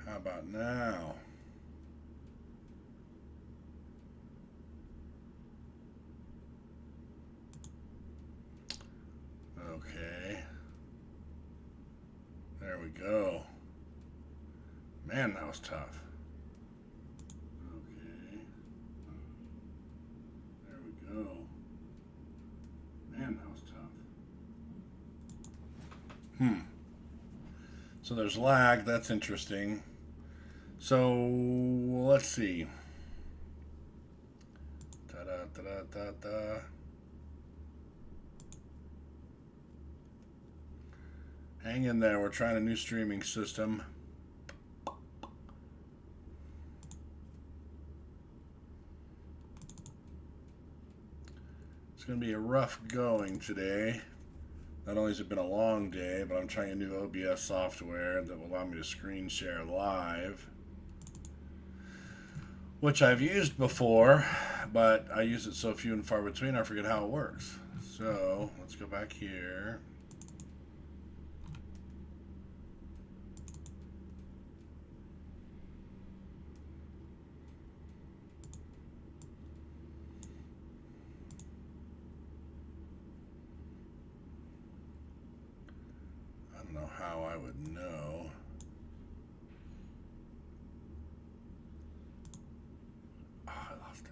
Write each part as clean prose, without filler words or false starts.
How about now? Okay. There we go. Man, that was tough. Okay. There we go. Man, that was tough. So there's lag. That's interesting. So let's see. Da da da da da. Hang in there. We're trying a new streaming system. It's going to be a rough going today. Not only has it been a long day, but I'm trying a new OBS software that will allow me to screen share live, which I've used before, but I use it so few and far between I forget how it works. So let's go back here. I don't know how I would know. Oh, I lost it.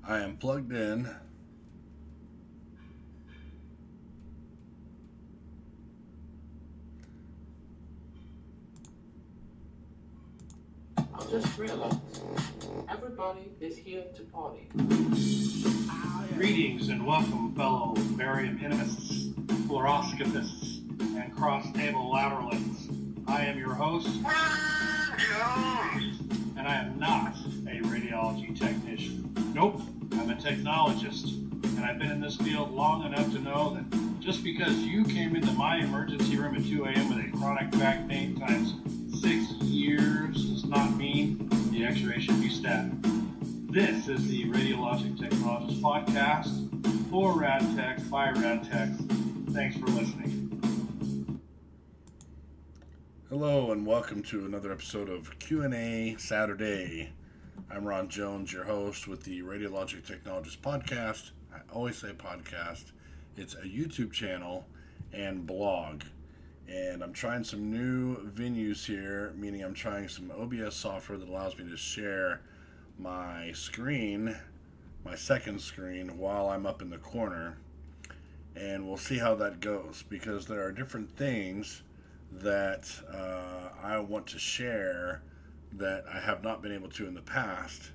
I am plugged in. I just realized everybody is here to party. Greetings and welcome, fellow barium inimists, fluoroscopists, and cross-table lateralists. I am your host, and I am not a radiology technician. Nope, I'm a technologist, and I've been in this field long enough to know that just because you came into my emergency room at 2 a.m. with a chronic back pain times 6 years does not mean the X-ray should be stabbed. This is the Radiologic Technologist podcast for RadTechs by RadTechs. Thanks for listening. Hello and welcome to another episode of Q&A Saturday. I'm Ron Jones, your host with the Radiologic Technologist podcast. I always say podcast. It's a YouTube channel and blog. And I'm trying some new venues here, meaning I'm trying some OBS software that allows me to share my screen, my second screen, while I'm up in the corner. And we'll see how that goes, because there are different things that I want to share that I have not been able to in the past.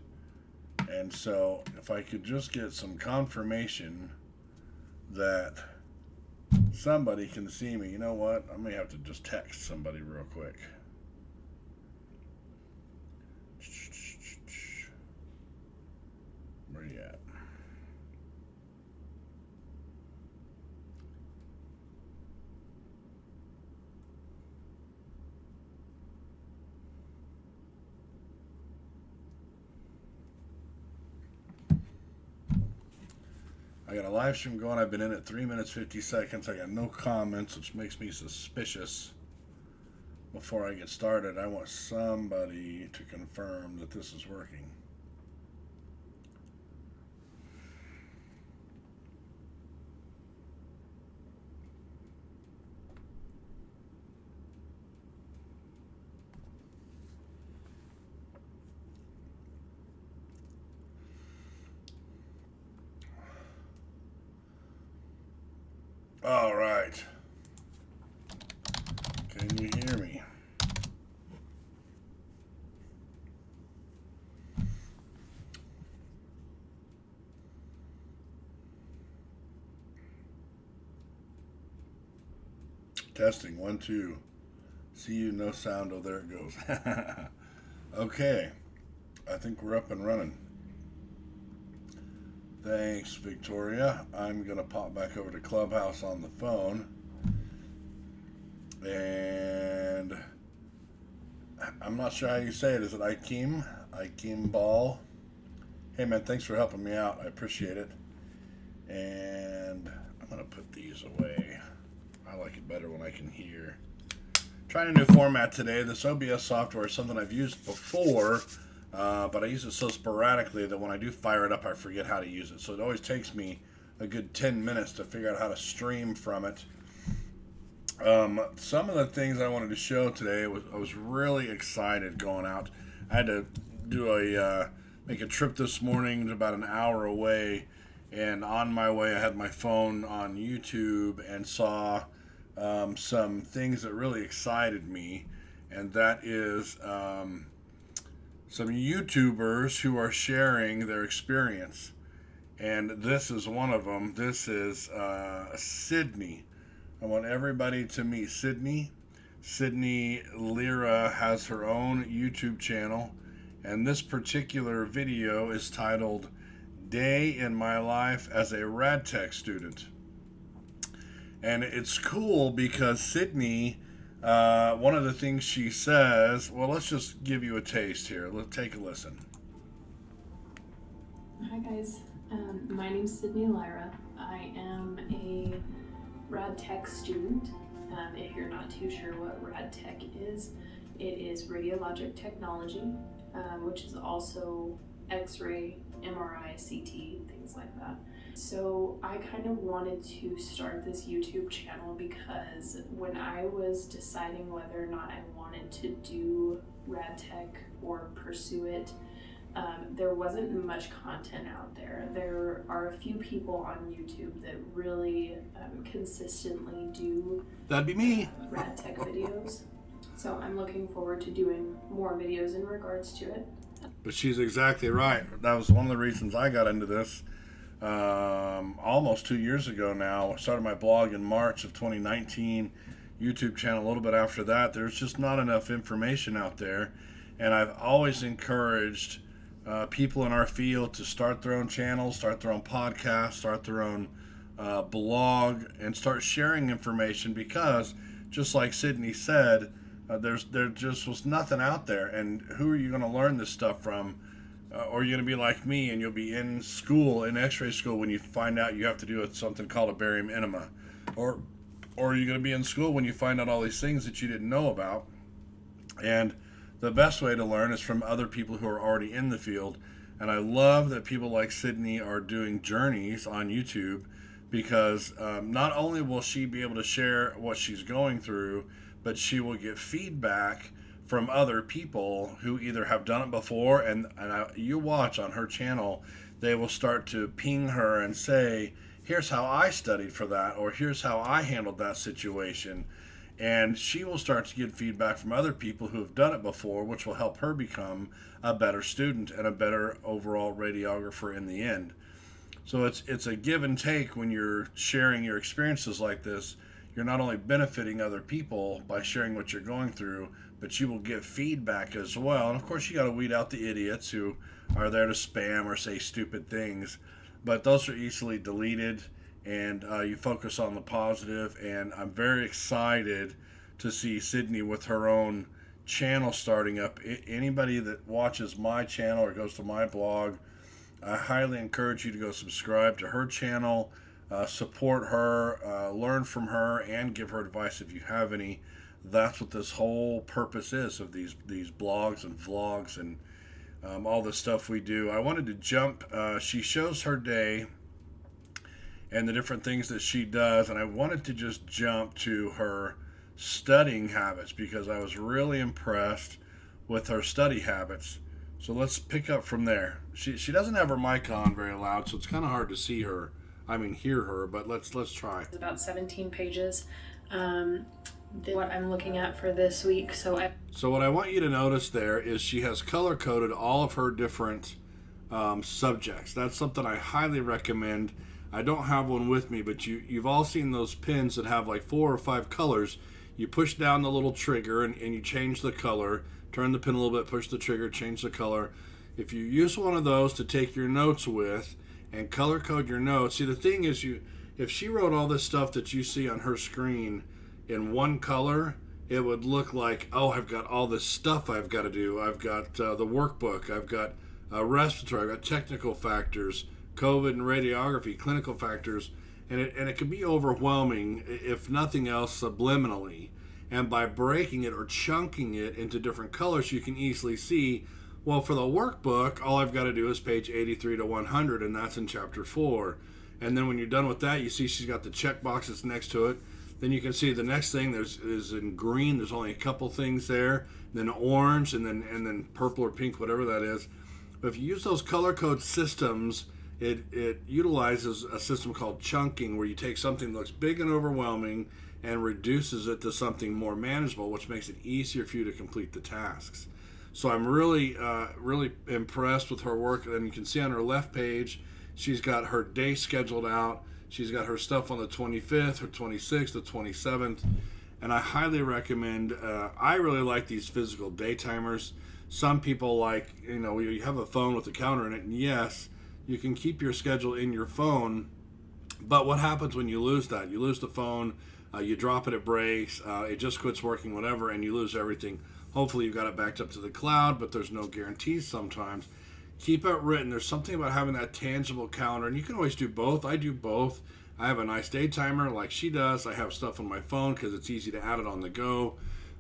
And so if I could just get some confirmation that somebody can see me. You know what? I may have to just text somebody real quick. Where you at? I got a live stream going. I've been in it 3 minutes 50 seconds. I got no comments, which makes me suspicious. Before I get started, I want somebody to confirm that this is working. All right. Can you hear me? Testing 1 2. See you, no sound. Oh, there it goes. Okay. I think we're up and running. Thanks, Victoria. I'm going to pop back over to Clubhouse on the phone. And I'm not sure how you say it. Is it Ikem? Ikem Ball? Hey man, thanks for helping me out. I appreciate it. And I'm going to put these away. I like it better when I can hear. Trying a new format today. This OBS software is something I've used before, but I use it so sporadically that when I do fire it up, I forget how to use it. So it always takes me a good 10 minutes to figure out how to stream from it. Some of the things I wanted to show today I was really excited going out. I had to do make a trip this morning to about an hour away, and on my way I had my phone on YouTube and saw some things that really excited me, and that is some YouTubers who are sharing their experience, and this is one of them. This is Sydney. I want everybody to meet Sydney. Sydney Lira has her own YouTube channel, and this particular video is titled Day in My Life as a RadTech Student. And it's cool because Sydney, one of the things she says, well, let's just give you a taste here. Let's take a listen. Hi guys, my name's Sydney Lira. I am a RadTech student. If you're not too sure what RadTech is, it is radiologic technology, which is also Xray, MRI, CT, things like that. So I kind of wanted to start this YouTube channel because when I was deciding whether or not I wanted to do RadTech or pursue it, there wasn't much content out there. There are a few people on YouTube that really consistently do That'd be me. RadTech videos. So I'm looking forward to doing more videos in regards to it. But she's exactly right. That was one of the reasons I got into this almost 2 years ago now. I started my blog in March of 2019, YouTube channel a little bit after that. There's just not enough information out there, and I've always encouraged people in our field to start their own channels, start their own podcasts, start their own blog, and start sharing information because, just like Sydney said, there just was nothing out there. And who are you going to learn this stuff from? Or you're going to be like me and you'll be in school, in X-ray school, when you find out you have to do something called a barium enema. Or you're going to be in school when you find out all these things that you didn't know about. And the best way to learn is from other people who are already in the field. And I love that people like Sydney are doing journeys on YouTube because not only will she be able to share what she's going through, but she will get feedback from other people who either have done it before, and you watch on her channel, they will start to ping her and say, here's how I studied for that, or here's how I handled that situation. And she will start to get feedback from other people who have done it before, which will help her become a better student and a better overall radiographer in the end. So it's a give and take when you're sharing your experiences like this. You're not only benefiting other people by sharing what you're going through, but you will get feedback as well. And of course, you got to weed out the idiots who are there to spam or say stupid things, but those are easily deleted, and you focus on the positive. And I'm very excited to see Sydney with her own channel starting up. Anybody that watches my channel or goes to my blog, I highly encourage you to go subscribe to her channel, support her, learn from her, and give her advice if you have any. That's what this whole purpose is of these blogs and vlogs and all the stuff we do. I wanted to jump. She shows her day and the different things that she does, and I wanted to just jump to her studying habits because I was really impressed with her study habits. So let's pick up from there. She doesn't have her mic on very loud, so it's kind of hard to see her. Hear her, but let's try. It's about 17 pages. What I'm looking at for this week. So what I want you to notice there is she has color-coded all of her different subjects. That's something I highly recommend. I don't have one with me, but you've all seen those pins that have like 4 or 5 colors. You push down the little trigger and you change the color. Turn the pin a little bit, push the trigger, change the color. If you use one of those to take your notes with and color code your notes, see, the thing is, if she wrote all this stuff that you see on her screen in one color, it would look like, oh, I've got all this stuff I've got to do. I've got the workbook. I've got respiratory. I've got technical factors, COVID and radiography, clinical factors. And it can be overwhelming, if nothing else, subliminally. And by breaking it or chunking it into different colors, you can easily see, well, for the workbook, all I've got to do is page 83 to 100, and that's in chapter 4. And then when you're done with that, you see she's got the check boxes next to it. Then you can see the next thing is in green. There's only a couple things there. Then orange, and then purple or pink, whatever that is. But if you use those color code systems, it utilizes a system called chunking, where you take something that looks big and overwhelming and reduces it to something more manageable, which makes it easier for you to complete the tasks. So I'm really impressed with her work. And you can see on her left page, she's got her day scheduled out. She's got her stuff on the 25th, her 26th, the 27th. And I highly recommend, I really like these physical day timers. Some people like, you have a phone with a counter in it, and yes, you can keep your schedule in your phone. But what happens when you lose that? You lose the phone, you drop it, it breaks, it just quits working, whatever, and you lose everything. Hopefully you've got it backed up to the cloud, but there's no guarantees sometimes. Keep it written. There's something about having that tangible calendar, and you can always do both. I do both. I have a nice day timer like she does. I have stuff on my phone because it's easy to add it on the go,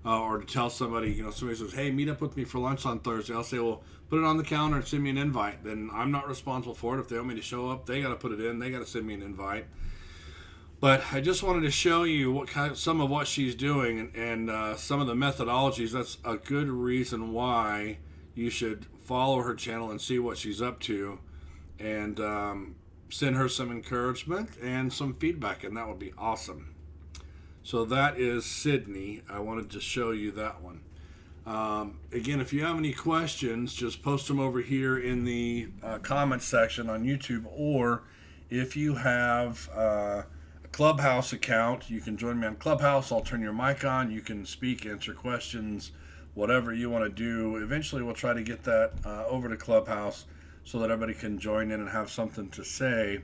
or to tell somebody, somebody says, hey, meet up with me for lunch on Thursday. I'll say, well, put it on the calendar and send me an invite. Then I'm not responsible for it. If they want me to show up, they got to put it in. They got to send me an invite. But I just wanted to show you some of what she's doing and some of the methodologies. That's a good reason why you should follow her channel and see what she's up to, and send her some encouragement and some feedback, and that would be awesome. So that is Sydney. I wanted to show you that one. Again, if you have any questions, just post them over here in the comments section on YouTube, or if you have Clubhouse account, you can join me on Clubhouse. I'll turn your mic on. You can speak, answer questions, whatever you want to do. Eventually we'll try to get that over to Clubhouse so that everybody can join in and have something to say.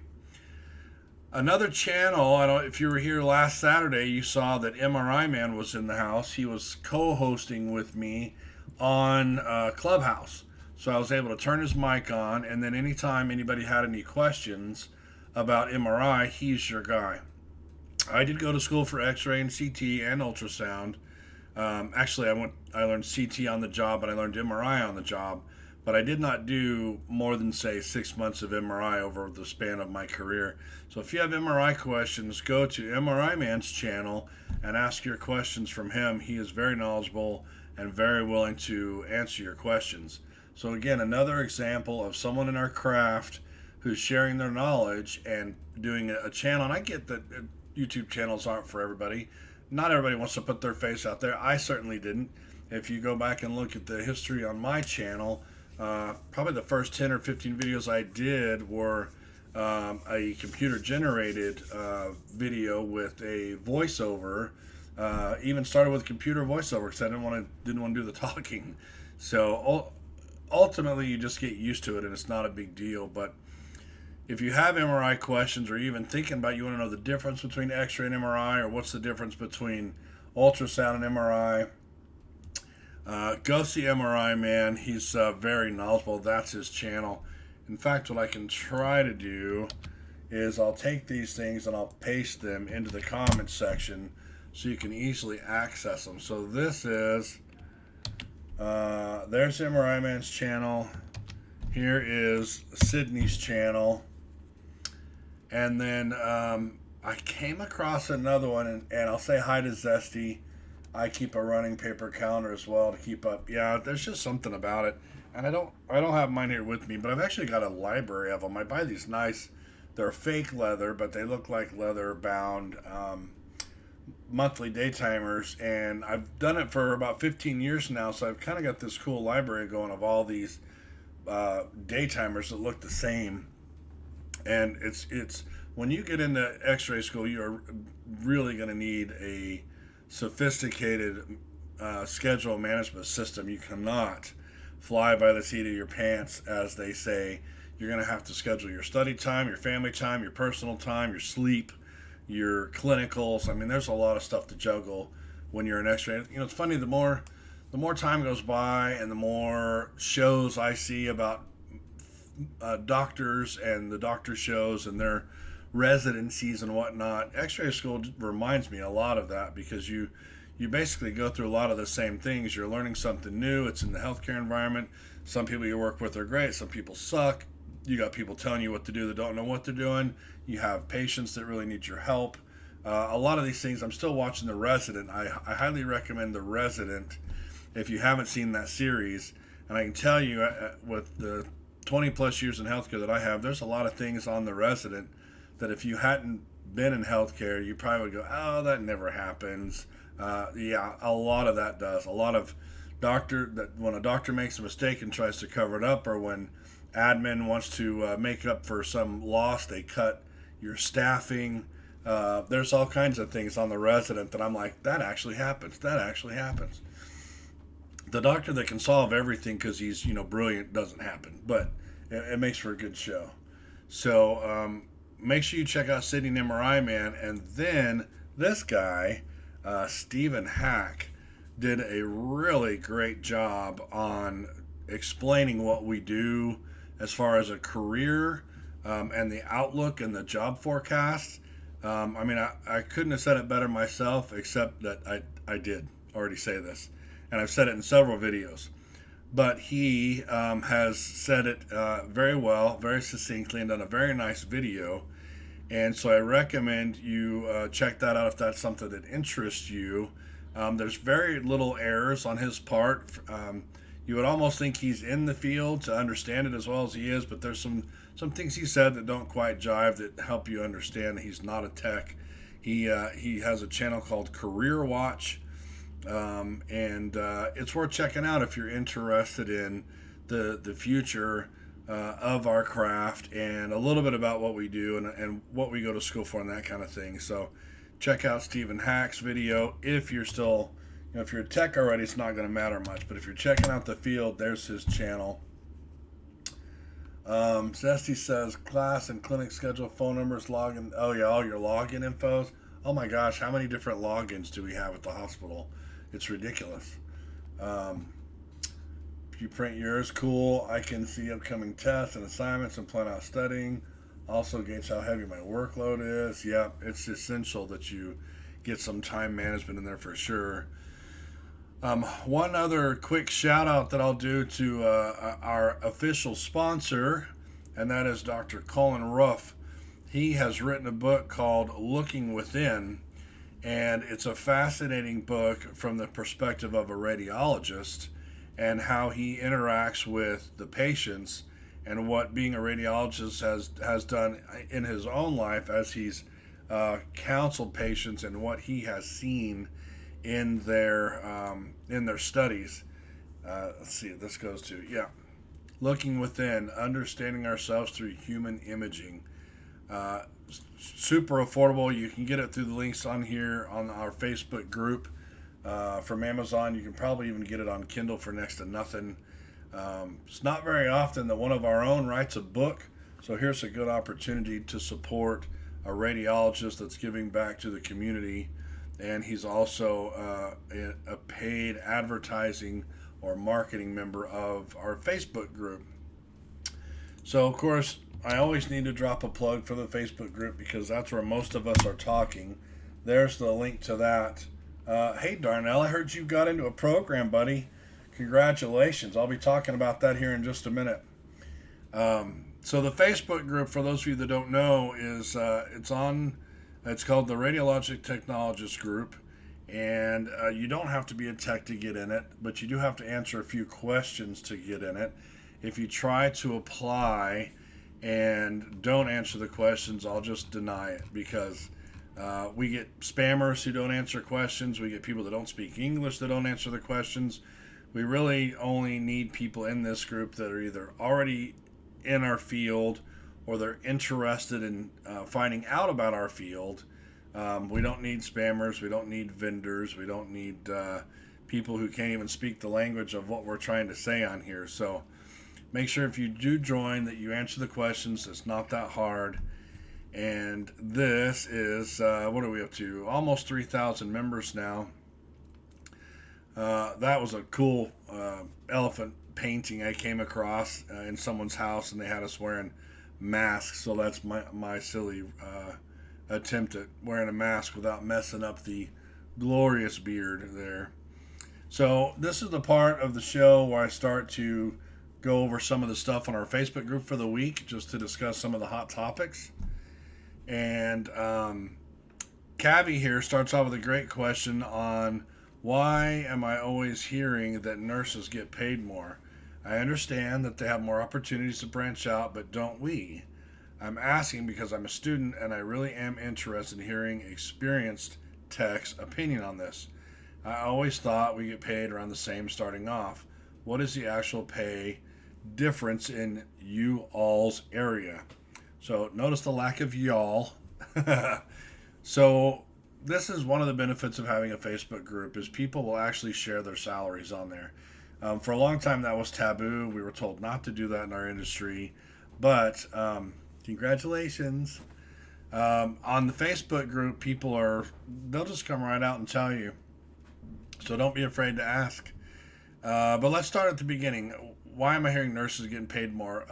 Another channel, I don't know if you were here last Saturday, you saw that MRI Man was in the house. He was co-hosting with me on Clubhouse. So I was able to turn his mic on, and then anytime anybody had any questions about MRI, he's your guy. I did go to school for X-ray and CT and ultrasound. Actually, I learned CT on the job, and I learned MRI on the job. But I did not do more than, say, 6 months of MRI over the span of my career. So if you have MRI questions, go to MRI Man's channel and ask your questions from him. He is very knowledgeable and very willing to answer your questions. So again, another example of someone in our craft who's sharing their knowledge and doing a channel. And I get that YouTube channels aren't for everybody. Not everybody wants to put their face out there. I certainly didn't. If you go back and look at the history on my channel, probably the first 10 or 15 videos I did were a computer generated video with a voiceover. Even started with computer voiceover because I didn't want to do the talking. So ultimately you just get used to it, and it's not a big deal. But if you have MRI questions, or even thinking about, you want to know the difference between X-ray and MRI, or what's the difference between ultrasound and MRI, go see MRI Man. He's very knowledgeable. That's his channel. In fact, what I can try to do is I'll take these things and I'll paste them into the comments section so you can easily access them. So this is, there's MRI Man's channel. Here is Sydney's channel. And then I came across another one, and I'll say hi to Zesty. I keep a running paper calendar as well to keep up. Yeah, there's just something about it. And I don't have mine here with me, but I've actually got a library of them. I buy these nice, they're fake leather, but they look like leather bound monthly day timers. And I've done it for about 15 years now, so I've kind of got this cool library going of all these day timers that look the same. And it's when you get into X-ray school, you're really going to need a sophisticated schedule management system. You cannot fly by the seat of your pants, as they say. You're going to have to schedule your study time, your family time, your personal time, your sleep, your clinicals. I mean, there's a lot of stuff to juggle when you're an X-ray. It's funny, the more time goes by and the more shows I see about doctors and the doctor shows and their residencies and whatnot, X-ray school reminds me a lot of that, because you basically go through a lot of the same things. You're learning something new. It's in the healthcare environment. Some people you work with are great. Some people suck. You got people telling you what to do that don't know what they're doing. You have patients that really need your help. A lot of these things, I'm still watching The Resident. I highly recommend The Resident if you haven't seen that series. And I can tell you, with the 20 plus years in healthcare that I have, there's a lot of things on The Resident that if you hadn't been in healthcare, you probably would go, oh, that never happens. Yeah, a lot of that does. A lot of when a doctor makes a mistake and tries to cover it up, or when admin wants to make up for some loss, they cut your staffing. There's all kinds of things on The Resident that I'm like, that actually happens. That actually happens. The doctor that can solve everything because he's brilliant doesn't happen, but it makes for a good show. So make sure you check out Sydney and MRI Man, and then this guy, Stephen Hack, did a really great job on explaining what we do as far as a career, and the outlook and the job forecast. I couldn't have said it better myself, except that I did already say this, and I've said it in several videos. But he has said it very well, very succinctly, and done a very nice video. And so I recommend you check that out if that's something that interests you. There's very little errors on his part. You would almost think he's in the field to understand it as well as he is, but there's some things he said that don't quite jive that help you understand that he's not a tech. He has a channel called Career Watch, and it's worth checking out if you're interested in the future of our craft and a little bit about what we do and what we go to school for and that kind of thing. So check out Stephen Hack's video. If you're still, if you're a tech already, it's not going to matter much, but if you're checking out the field, there's his channel. Zesty says class and clinic schedule, phone numbers, login. Oh yeah, all your login infos. Oh my gosh, how many different logins do we have at the hospital? It's ridiculous. If you print yours, cool. I can see upcoming tests and assignments and plan out studying. Also gauge how heavy my workload is. Yep, it's essential that you get some time management in there for sure. One other quick shout out that I'll do to our official sponsor, and that is Dr. Colin Ruff. He has written a book called Looking Within, and it's a fascinating book from the perspective of a radiologist and how he interacts with the patients and what being a radiologist has done in his own life as he's counseled patients and what he has seen in their studies. Let's see, this goes to, Looking Within, Understanding Ourselves Through Human Imaging. Super affordable. You can get it through the links on here on our Facebook group from Amazon. You can probably even get it on Kindle for next to nothing. It's not very often that one of our own writes a book, so here's a good opportunity to support a radiologist that's giving back to the community, and he's also a paid advertising or marketing member of our Facebook group. So of course I always need to drop a plug for the Facebook group because that's where most of us are talking. There's the link to that. Hey Darnell, I heard you got into a program, buddy. Congratulations. I'll be talking about that here in just a minute. So the Facebook group, for those of you that don't know, is it's called the Radiologic Technologist Group, and you don't have to be a tech to get in it, but you do have to answer a few questions to get in it. If you try to apply and don't answer the questions, I'll just deny it, because we get spammers who don't answer questions. We get people that don't speak English that don't answer the questions. We really only need people in this group that are either already in our field or they're interested in finding out about our field. We don't need spammers. We don't need vendors. We don't need people who can't even speak the language of what we're trying to say on here. So make sure if you do join that you answer the questions. It's not that hard. And this is, what are we up to? Almost 3,000 members now. That was a cool elephant painting I came across in someone's house, and they had us wearing masks. So that's my silly attempt at wearing a mask without messing up the glorious beard there. So this is the part of the show where I start to go over some of the stuff on our Facebook group for the week, just to discuss some of the hot topics. And Cavi here starts off with a great question on why am I always hearing that nurses get paid more? I understand that they have more opportunities to branch out, but don't we? I'm asking because I'm a student and I really am interested in hearing experienced tech's opinion on this. I always thought we get paid around the same starting off. What is the actual pay difference in you all's area? So notice the lack of y'all. So this is one of the benefits of having a Facebook group is people will actually share their salaries on there. For a long time that was taboo. We were told not to do that in our industry. But congratulations. On the Facebook group, they'll just come right out and tell you. So don't be afraid to ask. But let's start at the beginning. Why am I hearing nurses getting paid more?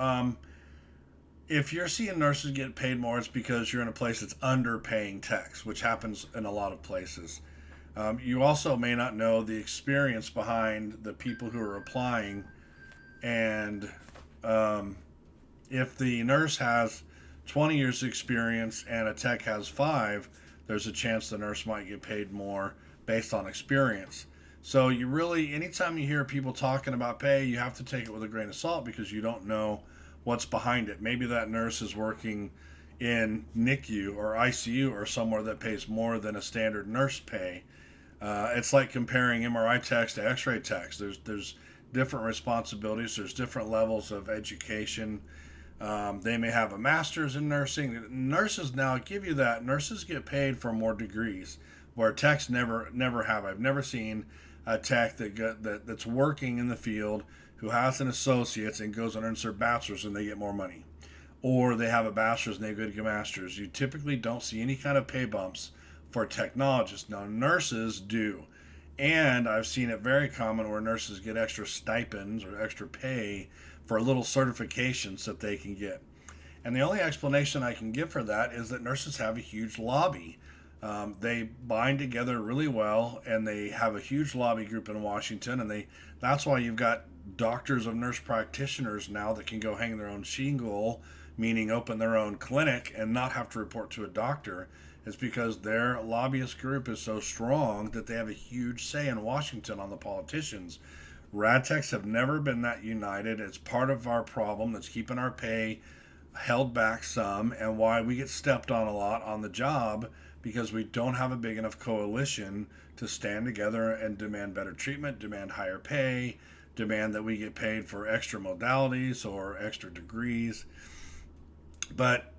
If you're seeing nurses get paid more, it's because you're in a place that's underpaying techs, which happens in a lot of places. You also may not know the experience behind the people who are applying. And if the nurse has 20 years experience and a tech has 5, there's a chance the nurse might get paid more based on experience. So you really, anytime you hear people talking about pay, you have to take it with a grain of salt because you don't know what's behind it. Maybe that nurse is working in NICU or ICU or somewhere that pays more than a standard nurse pay. It's like comparing MRI techs to Xray techs. There's different responsibilities. There's different levels of education. They may have a master's in nursing. Nurses now give you that. Nurses get paid for more degrees, where techs never have. I've never seen a tech that's working in the field who has an associate's and goes and earns their bachelor's and they get more money. Or they have a bachelor's and they go to get a master's. You typically don't see any kind of pay bumps for technologists. Now, nurses do. And I've seen it very common where nurses get extra stipends or extra pay for little certifications that they can get. And the only explanation I can give for that is that nurses have a huge lobby. They bind together really well, and they have a huge lobby group in Washington, and that's why you've got doctors of nurse practitioners now that can go hang their own shingle, meaning open their own clinic and not have to report to a doctor. It's because their lobbyist group is so strong that they have a huge say in Washington on the politicians. Rad techs have never been that united. It's part of our problem that's keeping our pay held back some, and why we get stepped on a lot on the job, because we don't have a big enough coalition to stand together and demand better treatment, demand higher pay, demand that we get paid for extra modalities or extra degrees. But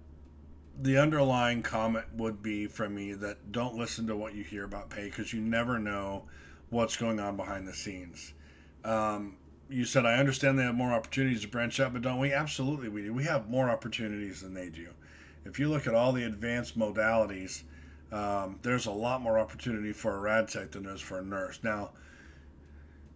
the underlying comment would be from me that don't listen to what you hear about pay, because you never know what's going on behind the scenes. You said, I understand they have more opportunities to branch out, but don't we? Absolutely we do. We have more opportunities than they do. If you look at all the advanced modalities, there's a lot more opportunity for a rad tech than there is for a nurse. Now,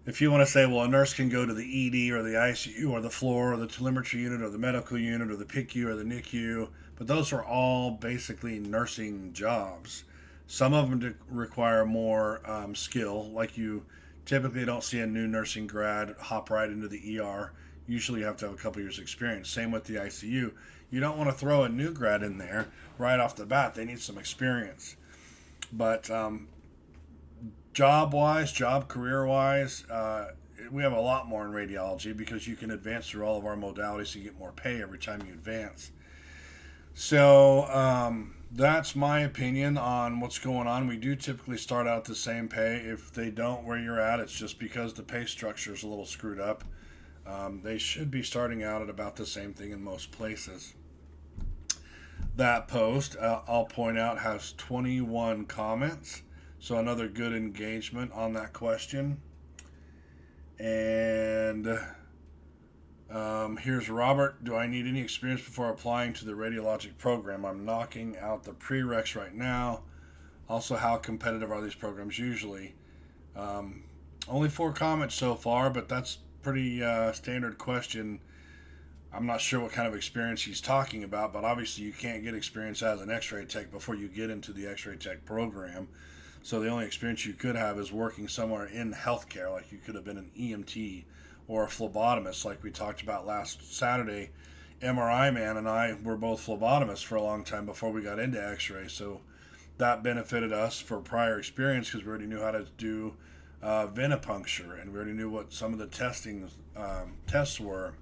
if you want to say, well, a nurse can go to the ED or the ICU or the floor or the telemetry unit or the medical unit or the PICU or the NICU, but those are all basically nursing jobs. Some of them require more skill, like you typically don't see a new nursing grad hop right into the ER. Usually you have to have a couple years experience. Same with the ICU. You don't want to throw a new grad in there right off the bat. They need some experience. But job-wise, career-wise, we have a lot more in radiology because you can advance through all of our modalities and get more pay every time you advance. So that's my opinion on what's going on. We do typically start out the same pay. If they don't where you're at, it's just because the pay structure is a little screwed up. They should be starting out at about the same thing in most places. That post, I'll point out, has 21 comments. So another good engagement on that question. And here's Robert. Do I need any experience before applying to the Radiology program? I'm knocking out the prereqs right now. Also, how competitive are these programs usually? Only 4 comments so far, but that's pretty standard question. I'm not sure what kind of experience he's talking about, but obviously you can't get experience as an X-ray tech before you get into the X-ray tech program. So the only experience you could have is working somewhere in healthcare, like you could have been an EMT or a phlebotomist, like we talked about last Saturday. MRI Man and I were both phlebotomists for a long time before we got into X-ray, so that benefited us for prior experience because we already knew how to do venipuncture, and we already knew what some of the tests were,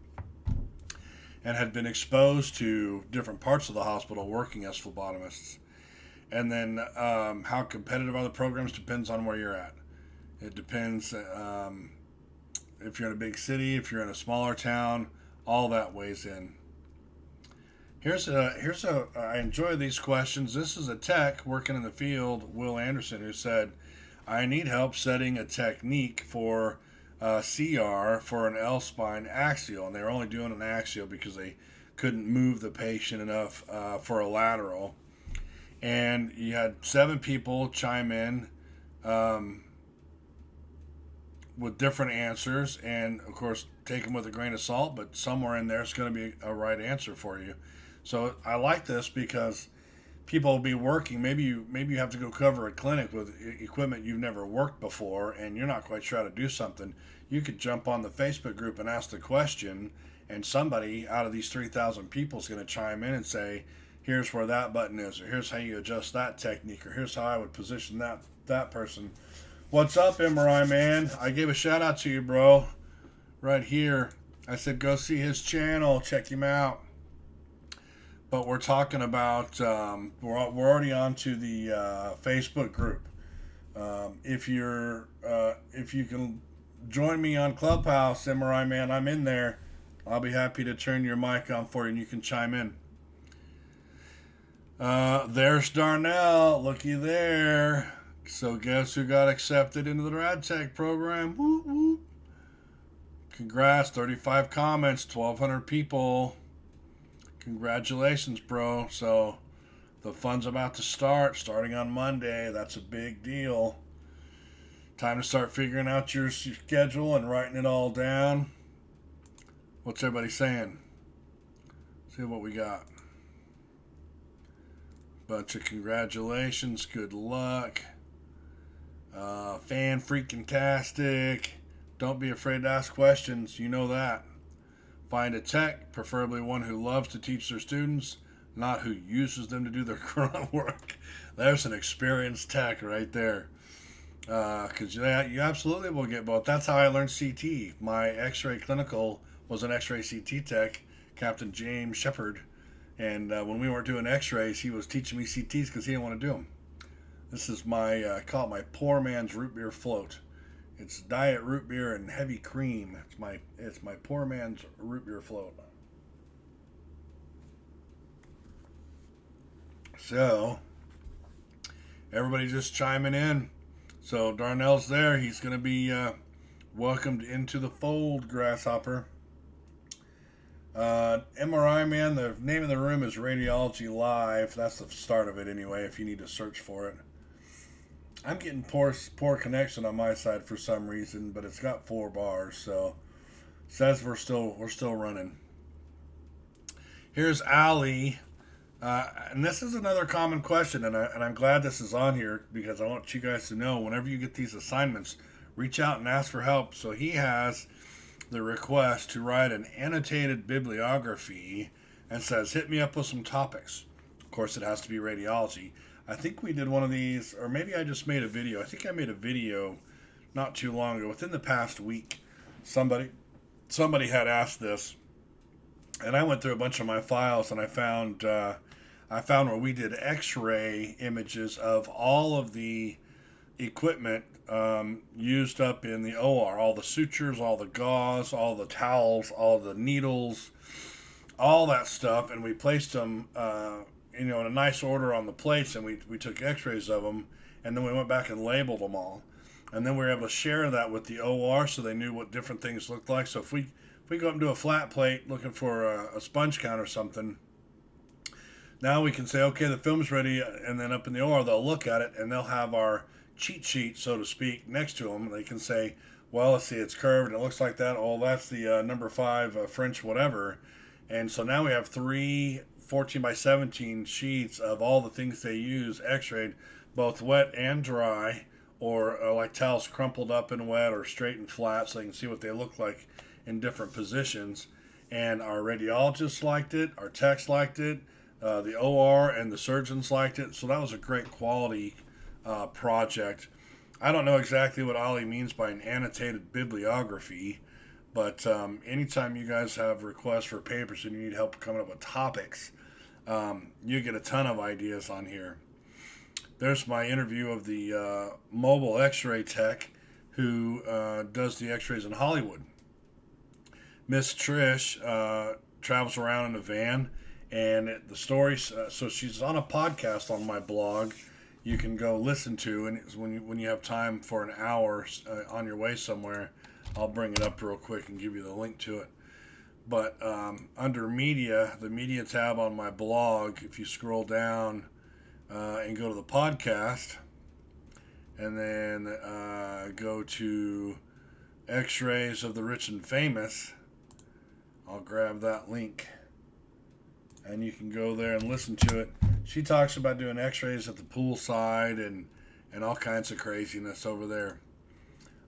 and had been exposed to different parts of the hospital working as phlebotomists. And then how competitive are the programs depends on where you're at. It depends if you're in a big city, if you're in a smaller town, all that weighs in. I enjoy these questions. This is a tech working in the field, Will Anderson, who said, I need help setting a technique for CR for an L-spine axial. And they were only doing an axial because they couldn't move the patient enough for a lateral. And you had 7 people chime in with different answers. And, of course, take them with a grain of salt, but somewhere in there is going to be a right answer for you. So I like this because people will be working. Maybe you have to go cover a clinic with equipment you've never worked before, and you're not quite sure how to do something. You could jump on the Facebook group and ask the question, and somebody out of these 3,000 people is going to chime in and say, here's where that button is, or here's how you adjust that technique, or here's how I would position that person. What's up, MRI Man? I gave a shout out to you, bro, right here. I said go see his channel, check him out. But we're talking about we're already on to the Facebook group. If you can join me on Clubhouse, MRI Man, I'm in there. I'll be happy to turn your mic on for you, and you can chime in. There's Darnell, looky there. So guess who got accepted into the RadTech program? Woo woo. Congrats, 35 comments, 1,200 people. Congratulations, bro. So the fun's about to start, starting on Monday. That's a big deal. Time to start figuring out your schedule and writing it all down. What's everybody saying? See what we got. Bunch of congratulations. Good luck. Fan freaking tastic. Don't be afraid to ask questions. You know that. Find a tech, preferably one who loves to teach their students, not who uses them to do their grunt work. There's an experienced tech right there. Because you absolutely will get both. That's how I learned CT. My X-ray clinical was an X-ray CT tech, Captain James Shepard. And when we weren't doing X-rays, he was teaching me CTs because he didn't want to do them. This is I call it my poor man's root beer float. It's diet root beer and heavy cream. It's my poor man's root beer float. So, everybody just chiming in. So Darnell's there. He's going to be welcomed into the fold, Grasshopper. MRI Man, the name of the room is Radiology Live. That's the start of it anyway, if you need to search for it. I'm getting poor connection on my side for some reason, but it's got 4 bars, so it says we're still running. Here's Ali, and this is another common question, and I'm glad this is on here because I want you guys to know whenever you get these assignments, reach out and ask for help. So he has the request to write an annotated bibliography and says, hit me up with some topics. Of course, it has to be radiology. I think we did one of these, or maybe I just made a video. I think I made a video not too long ago. Within the past week, somebody had asked this, and I went through a bunch of my files, and I found where we did X-ray images of all of the equipment used up in the OR, all the sutures, all the gauze, all the towels, all the needles, all that stuff, and we placed them in a nice order on the plates, and we took X-rays of them, and then we went back and labeled them all, and then we were able to share that with the OR so they knew what different things looked like. So if we go up and do a flat plate looking for a sponge count or something, now we can say, okay, the film's ready, and then up in the OR they'll look at it and they'll have our cheat sheet, so to speak, next to them. They can say, well, let's see, it's curved and it looks like that. Oh, that's the number 5 French whatever. And so now we have 3 14 by 17 sheets of all the things they use x-rayed, both wet and dry, or like towels crumpled up and wet or straight and flat, so they can see what they look like in different positions. And our radiologists liked it, our techs liked it, the OR and the surgeons liked it. So that was a great quality project. I don't know exactly what Ollie means by an annotated bibliography, but anytime you guys have requests for papers and you need help coming up with topics, you get a ton of ideas on here. There's my interview of the mobile x-ray tech who does the x-rays in Hollywood. Miss Trish travels around in a van, and the story, so she's on a podcast on my blog you can go listen to, and it's when you have time for an hour on your way somewhere, I'll bring it up real quick and give you the link to it. But under media, the media tab on my blog, if you scroll down and go to the podcast, and then go to X-rays of the rich and famous, I'll grab that link and you can go there and listen to it. She talks about doing x-rays at the poolside and all kinds of craziness over there.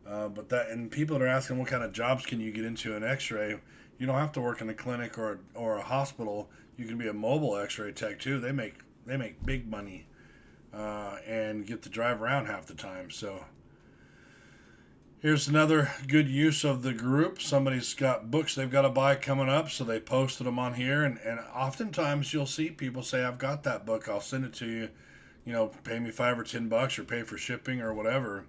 And people are asking what kind of jobs can you get into an x-ray. You don't have to work in a clinic or a hospital. You can be a mobile x-ray tech too. They make big money and get to drive around half the time. So here's another good use of the group. Somebody's got books they've got to buy coming up, so they posted them on here. And oftentimes you'll see people say, I've got that book, I'll send it to you. You know, pay me $5 or $10 or pay for shipping or whatever.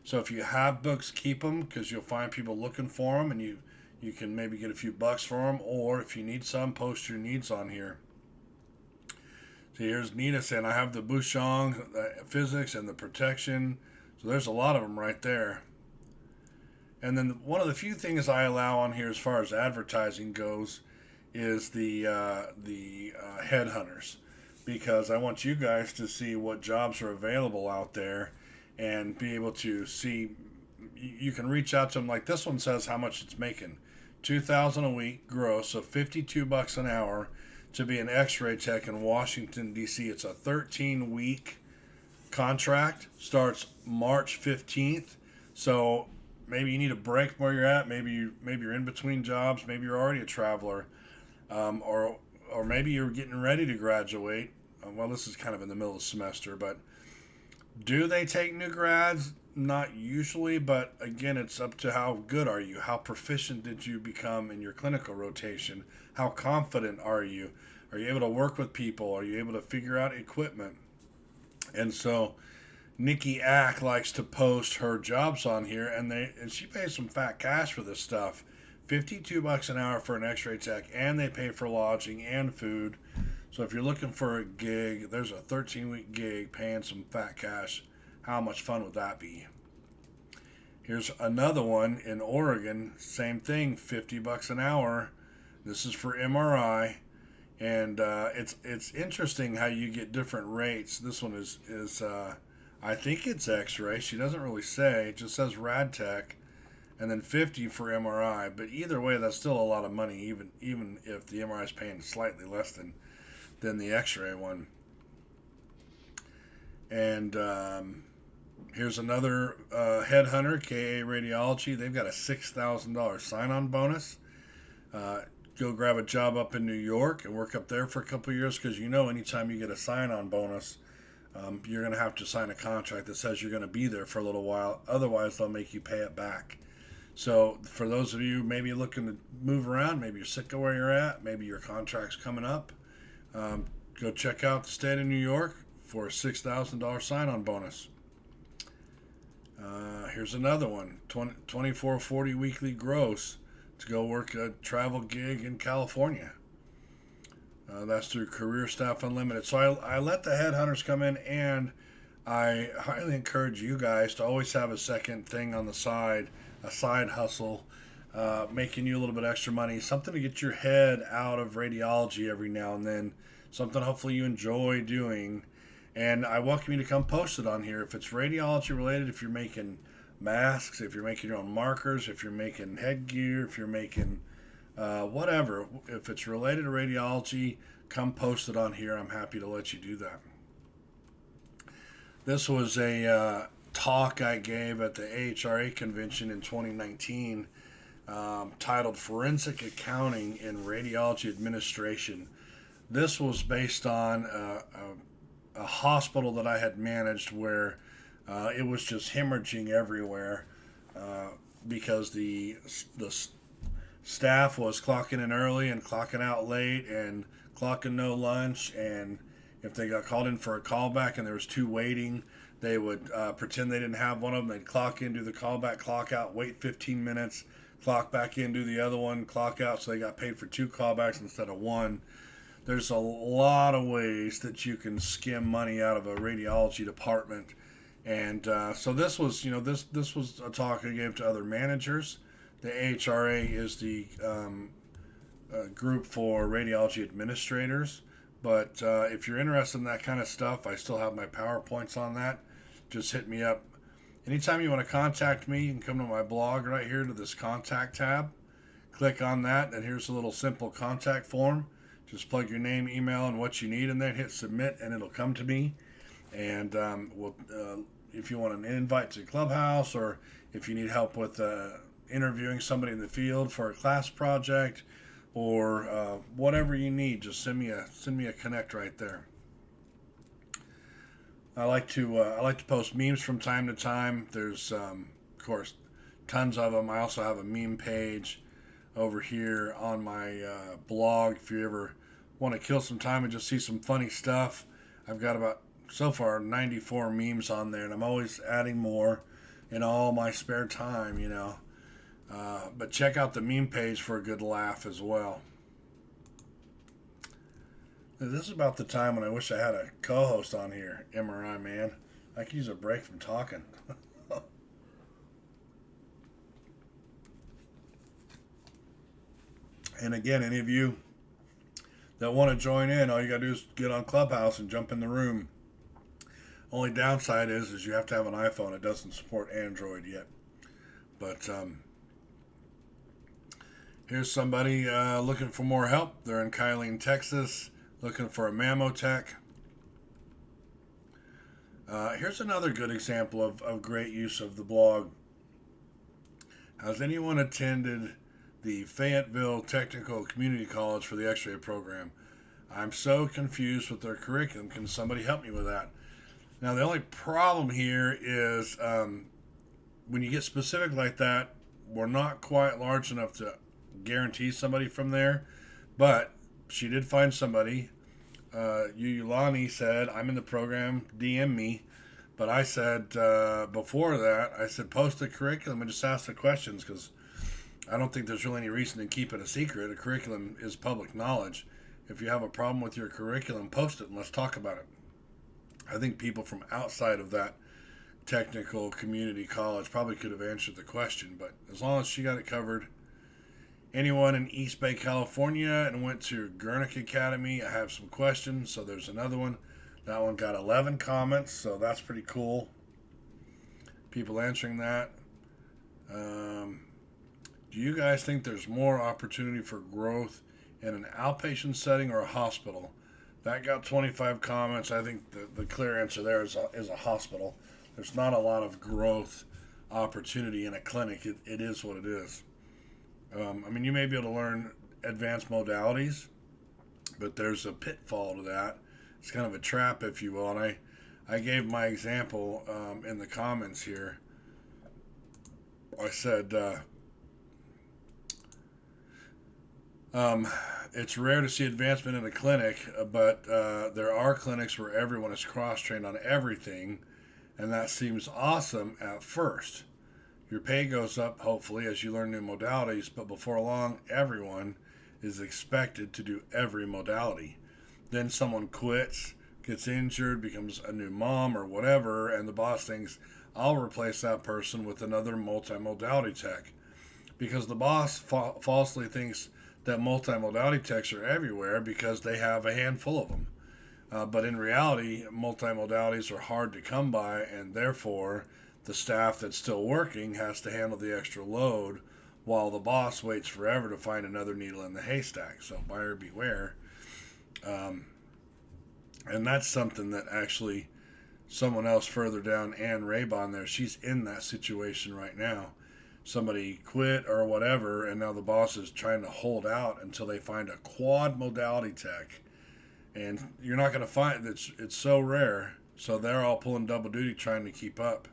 So if you have books, keep them, because you'll find people looking for them, and you can maybe get a few bucks for them. Or if you need some, post your needs on here. So here's Nita saying, I have the Bouchon physics and the protection. So there's a lot of them right there. And then one of the few things I allow on here as far as advertising goes is the Headhunters, because I want you guys to see what jobs are available out there and be able to see. You can reach out to them. Like this one says how much it's making, $2,000 a week gross, so $52 an hour to be an X-ray tech in Washington D.C. It's a 13-week contract, starts March 15th. So maybe you need a break where you're at. Maybe you're in between jobs. Maybe you're already a traveler, or maybe you're getting ready to graduate. Well, this is kind of in the middle of the semester, but do they take new grads? Not usually, but again, it's up to how good are you? How proficient did you become in your clinical rotation? How confident are you? Are you able to work with people? Are you able to figure out equipment? And so Nikki Ack likes to post her jobs on here, and she pays some fat cash for this stuff. $52 an hour for an X-ray tech, and they pay for lodging and food. So if you're looking for a gig, there's a 13-week gig paying some fat cash. How much fun would that be? Here's another one in Oregon, same thing, $50 an hour. This is for MRI, and it's interesting how you get different rates. This one is I think it's X-ray. She doesn't really say. It just says Rad Tech, and then 50 for MRI. But either way, that's still a lot of money, even if the MRI is paying slightly less than the X-ray one. And here's another Headhunter, KA Radiology. They've got a $6,000 sign-on bonus. Go grab a job up in New York and work up there for a couple of years, because anytime you get a sign-on bonus, you're going to have to sign a contract that says you're going to be there for a little while. Otherwise, they'll make you pay it back. So for those of you maybe looking to move around, maybe you're sick of where you're at, maybe your contract's coming up, go check out the state of New York for a $6,000 sign-on bonus. Here's another one, $24.40 weekly gross to go work a travel gig in California. That's through Career Staff Unlimited. So I let the Headhunters come in, and I highly encourage you guys to always have a second thing on the side, a side hustle, making you a little bit extra money, something to get your head out of radiology every now and then, something hopefully you enjoy doing. And I welcome you to come post it on here. If it's radiology related, if you're making masks, if you're making your own markers, if you're making headgear, if you're making whatever, if it's related to radiology, come post it on here. I'm happy to let you do that. This was a talk I gave at the AHRA convention in 2019, titled Forensic Accounting in Radiology Administration. This was based on a hospital that I had managed where it was just hemorrhaging everywhere because the staff was clocking in early and clocking out late and clocking no lunch, and if they got called in for a callback and there was two waiting, they would pretend they didn't have one of them. They'd clock in, do the callback, clock out, wait 15 minutes, clock back in, do the other one, clock out, so they got paid for two callbacks instead of one. There's a lot of ways that you can skim money out of a radiology department. And so this was, this was a talk I gave to other managers. The AHRA is the group for radiology administrators. But if you're interested in that kind of stuff, I still have my PowerPoints on that. Just hit me up. Anytime you want to contact me, you can come to my blog right here to this contact tab. Click on that, and here's a little simple contact form. Just plug your name, email, and what you need in there. Hit submit, and it'll come to me. And if you want an invite to Clubhouse, or if you need help with interviewing somebody in the field for a class project, or whatever you need, just send me a connect right there. I like to post memes from time to time. There's of course tons of them. I also have a meme page over here on my blog. If you ever want to kill some time and just see some funny stuff, I've got about so far 94 memes on there, and I'm always adding more in all my spare time, but check out the meme page for a good laugh as well. This is about the time when I wish I had a co-host on here, MRI Man. I could use a break from talking. And again, any of you that want to join in, all you got to do is get on Clubhouse and jump in the room. Only downside is you have to have an iPhone. It doesn't support Android yet. But here's somebody looking for more help. They're in Kylene, Texas, looking for a mammo tech. Here's another good example of great use of the blog. Has anyone attended the Fayetteville Technical Community College for the Xray program? I'm so confused with their curriculum. Can somebody help me with that? Now, the only problem here is when you get specific like that, we're not quite large enough to guarantee somebody from there, but she did find somebody. Yulani said, I'm in the program, DM me. But I said, before that, I said, post the curriculum and just ask the questions, because I don't think there's really any reason to keep it a secret. A curriculum is public knowledge. If you have a problem with your curriculum, post it and let's talk about it. I think people from outside of that technical community college probably could have answered the question, but as long as she got it covered. Anyone in East Bay, California and went to Gurnick Academy, I have some questions. So there's another one. That one got 11 comments, so that's pretty cool. People answering that. Do you guys think there's more opportunity for growth in an outpatient setting or a hospital? That got 25 comments. I think the clear answer there is a hospital. There's not a lot of growth opportunity in a clinic. It is what it is. You may be able to learn advanced modalities, but there's a pitfall to that. It's kind of a trap, if you will. And I gave my example in the comments here. I said, it's rare to see advancement in a clinic, but there are clinics where everyone is cross-trained on everything, and that seems awesome at first. Your pay goes up, hopefully, as you learn new modalities, but before long, everyone is expected to do every modality. Then someone quits, gets injured, becomes a new mom or whatever, and the boss thinks, I'll replace that person with another multimodality tech. Because the boss falsely thinks that multimodality techs are everywhere because they have a handful of them. But in reality, multimodalities are hard to come by, and therefore the staff that's still working has to handle the extra load while the boss waits forever to find another needle in the haystack. So buyer beware. And that's something that actually someone else further down, Ann Raybon there, she's in that situation right now. Somebody quit or whatever, and now the boss is trying to hold out until they find a quad modality tech. And you're not going to find it's so rare. So they're all pulling double duty trying to keep up.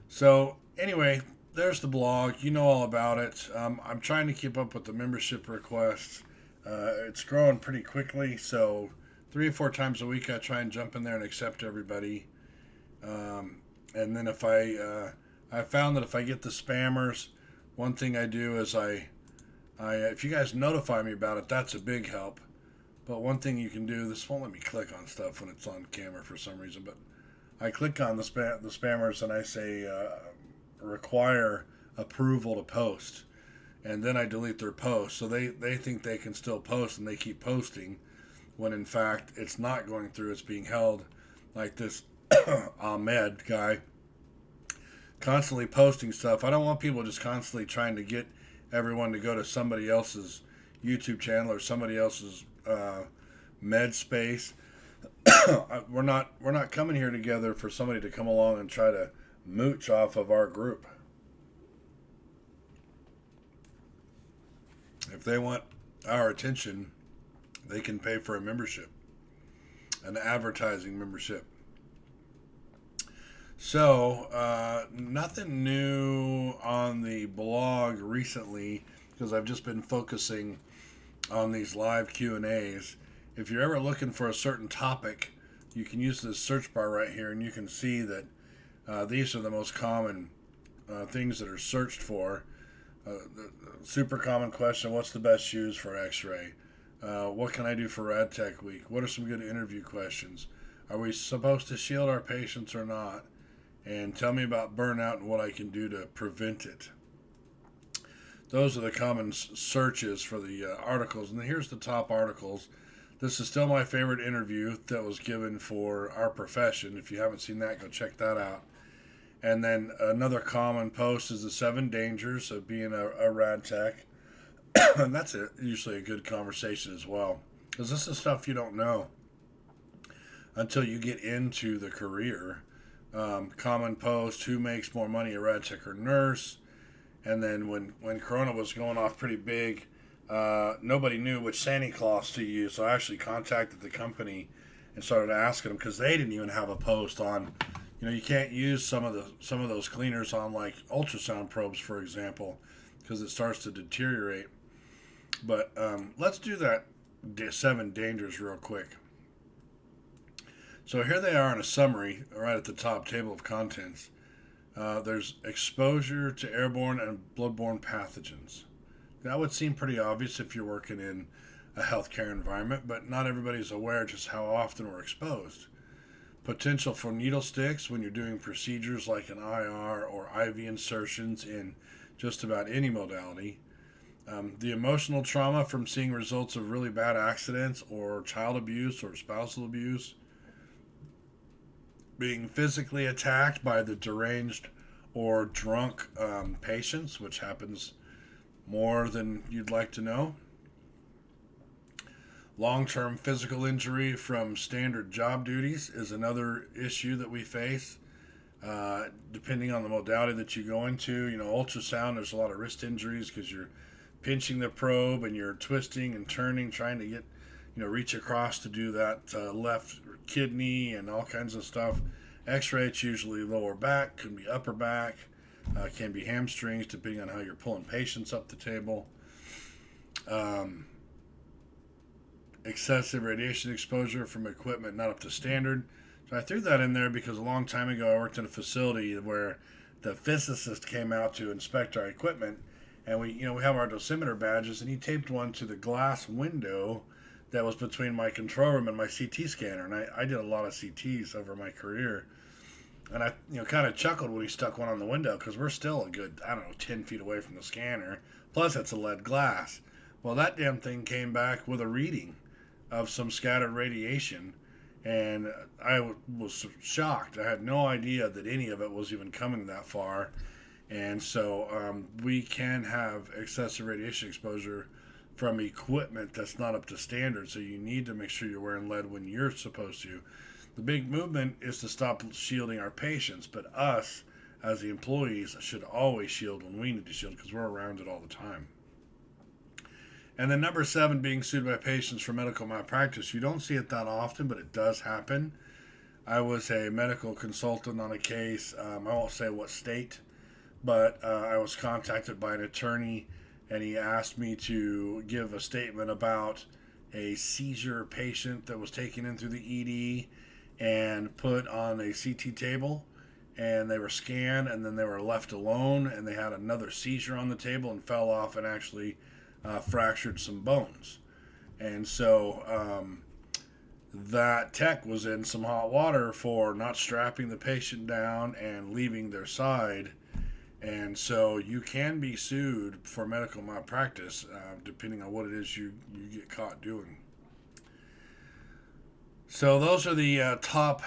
So anyway, there's the blog. You know all about it. I'm trying to keep up with the membership requests. It's growing pretty quickly, so 3 or 4 times a week I try and jump in there and accept everybody. And then if I found that if I get the spammers, one thing I do is I if you guys notify me about it, that's a big help. But one thing you can do, this won't let me click on stuff when it's on camera for some reason, but I click on the spammers and I say require approval to post. And then I delete their post. So they think they can still post and they keep posting when in fact it's not going through. It's being held like this Ahmed guy constantly posting stuff. I don't want people just constantly trying to get everyone to go to somebody else's YouTube channel or somebody else's med space. We're not coming here together for somebody to come along and try to mooch off of our group. If they want our attention, they can pay for a membership, an advertising membership. So, nothing new on the blog recently because I've just been focusing on these live Q&As. If you're ever looking for a certain topic, you can use this search bar right here and you can see that these are the most common things that are searched for. The super common question, what's the best shoes for X-ray? What can I do for Rad Tech Week? What are some good interview questions? Are we supposed to shield our patients or not? And tell me about burnout and what I can do to prevent it. Those are the common searches for the articles. And here's the top articles. This is still my favorite interview that was given for our profession. If you haven't seen that, go check that out. And then another common post is the 7 dangers of being a rad tech. And that's usually a good conversation as well. Because this is stuff you don't know until you get into the career. Common post, who makes more money, a rad tech or nurse? And then when Corona was going off pretty big, nobody knew which Santa Claus to use. So I actually contacted the company and started asking them because they didn't even have a post on. You know, you can't use some of those cleaners on like ultrasound probes, for example, because it starts to deteriorate. But let's do that 7 dangers real quick. So here they are in a summary right at the top, table of contents. There's exposure to airborne and bloodborne pathogens. That would seem pretty obvious if you're working in a healthcare environment, but not everybody's aware just how often we're exposed. Potential for needle sticks when you're doing procedures like an IR or IV insertions in just about any modality. The emotional trauma from seeing results of really bad accidents or child abuse or spousal abuse. Being physically attacked by the deranged or drunk patients, which happens more than you'd like to know. Long-term physical injury from standard job duties is another issue that we face. Depending on the modality that you go into, you know, ultrasound, there's a lot of wrist injuries because you're pinching the probe and you're twisting and turning, trying to get, you know, reach across to do that left kidney and all kinds of stuff. X-ray, it's usually lower back, can be upper back, can be hamstrings, depending on how you're pulling patients up the table. Excessive radiation exposure from equipment not up to standard. So I threw that in there because a long time ago I worked in a facility where the physicist came out to inspect our equipment, and we have our dosimeter badges, and he taped one to the glass window that was between my control room and my CT scanner. And I did a lot of CTs over my career. And I kind of chuckled when he stuck one on the window because we're still a good, 10 feet away from the scanner. Plus, it's a lead glass. Well, that damn thing came back with a reading of some scattered radiation. And I was shocked. I had no idea that any of it was even coming that far. And so we can have excessive radiation exposure from equipment that's not up to standard. So you need to make sure you're wearing lead when you're supposed to. The big movement is to stop shielding our patients, but us as the employees should always shield when we need to shield because we're around it all the time. And then number 7, being sued by patients for medical malpractice. You don't see it that often, but it does happen. I was a medical consultant on a case. I won't say what state, but I was contacted by an attorney, and he asked me to give a statement about a seizure patient that was taken in through the ED and put on a CT table, and they were scanned, and then they were left alone, and they had another seizure on the table and fell off and actually fractured some bones. And so that tech was in some hot water for not strapping the patient down and leaving their side. And so you can be sued for medical malpractice depending on what it is you get caught doing. So those are the top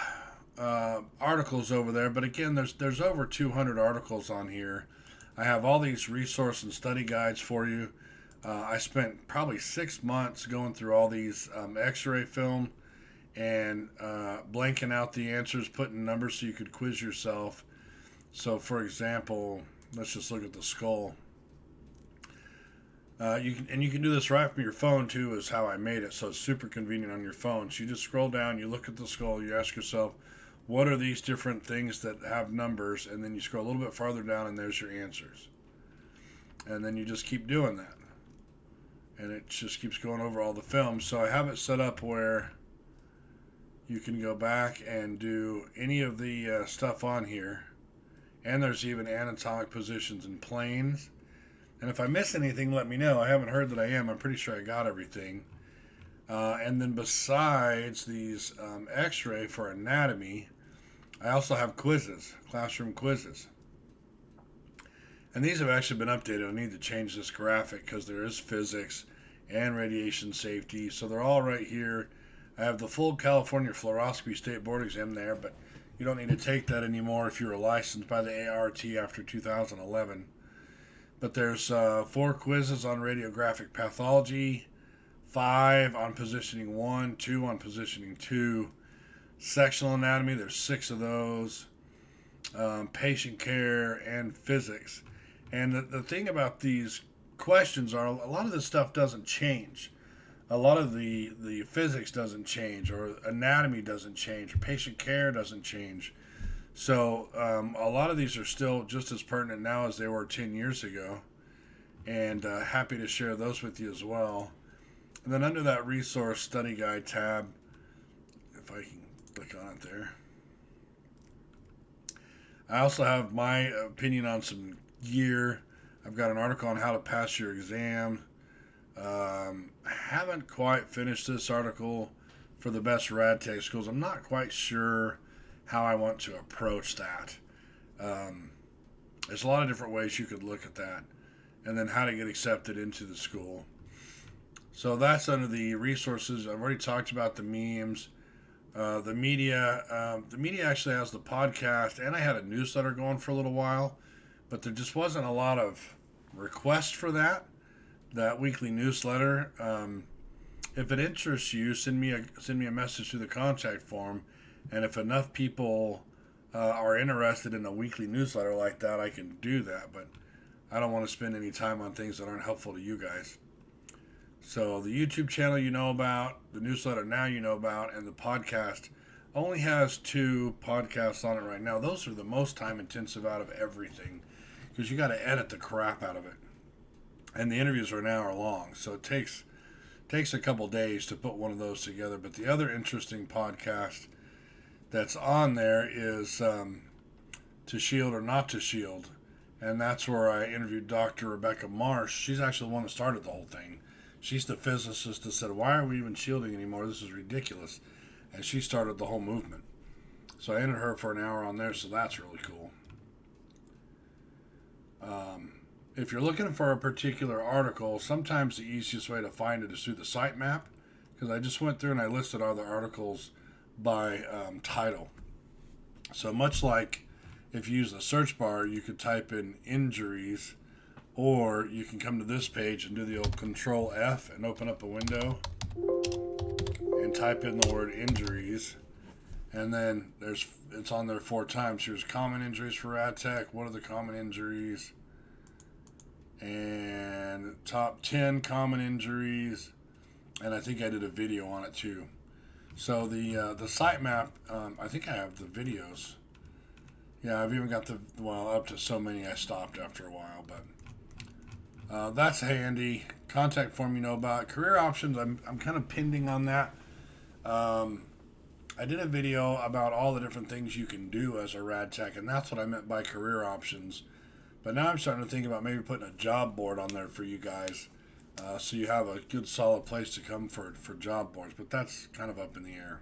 articles over there. But again, there's over 200 articles on here. I have all these resource and study guides for you. I spent probably 6 months going through all these X-ray film and blanking out the answers, putting numbers so you could quiz yourself. So, for example, let's just look at the skull. You can do this right from your phone too, is how I made it. So it's super convenient on your phone. So you just scroll down, you look at the skull, you ask yourself, what are these different things that have numbers? And then you scroll a little bit farther down, and there's your answers. And then you just keep doing that. And it just keeps going over all the films. So I have it set up where you can go back and do any of the stuff on here. And there's even anatomic positions and planes. And if I miss anything, let me know. I haven't heard that I am. I'm pretty sure I got everything. And then besides these X-ray for anatomy, I also have quizzes, classroom quizzes. And these have actually been updated. I need to change this graphic because there is physics and radiation safety. So they're all right here. I have the full California fluoroscopy state board exam there, but you don't need to take that anymore if you were licensed by the ART after 2011. But there's 4 quizzes on radiographic pathology, 5 on positioning 1, 2 on positioning 2. Sectional anatomy, there's 6 of those. Patient care and physics. And the thing about these questions are a lot of this stuff doesn't change. A lot of the physics doesn't change, or anatomy doesn't change, or patient care doesn't change. So a lot of these are still just as pertinent now as they were 10 years ago. And happy to share those with you as well. And then under that resource study guide tab, if I can click on it there, I also have my opinion on some gear. I've got an article on how to pass your exam. I haven't quite finished this article for the best rad tech schools. I'm not quite sure how I want to approach that. There's a lot of different ways you could look at that. And then how to get accepted into the school. So that's under the resources. I've already talked about the memes. The media actually has the podcast, and I had a newsletter going for a little while, but there just wasn't a lot of requests for that weekly newsletter. If it interests you, send me a message through the contact form, and if enough people are interested in a weekly newsletter like that, I can do that. But I don't want to spend any time on things that aren't helpful to you guys. So the YouTube channel you know about, the newsletter now you know about, and the podcast only has 2 podcasts on it right now. Those are the most time intensive out of everything because you got to edit the crap out of it. And the interviews are an hour long, so it takes a couple days to put one of those together. But the other interesting podcast that's on there is To Shield or Not to Shield. And that's where I interviewed Dr. Rebecca Marsh. She's actually the one that started the whole thing. She's the physicist that said, why are we even shielding anymore? This is ridiculous. And she started the whole movement. So I interviewed her for an hour on there, so that's really cool. If you're looking for a particular article, sometimes the easiest way to find it is through the sitemap, because I just went through and I listed all the articles by title. So much like if you use the search bar, you could type in injuries, or you can come to this page and do the old Control F and open up a window and type in the word injuries, and then it's on there 4 times. Here's common injuries for rad tech. What are the common injuries? And top 10 common injuries, and I think I did a video on it too. So the sitemap, I think I have the videos. Yeah, I've even got up to so many I stopped after a while, but that's handy. Contact form you know about. Career options, I'm kind of pending on that. I did a video about all the different things you can do as a rad tech, and that's what I meant by career options. But now I'm starting to think about maybe putting a job board on there for you guys, so you have a good solid place to come for job boards, but that's kind of up in the air.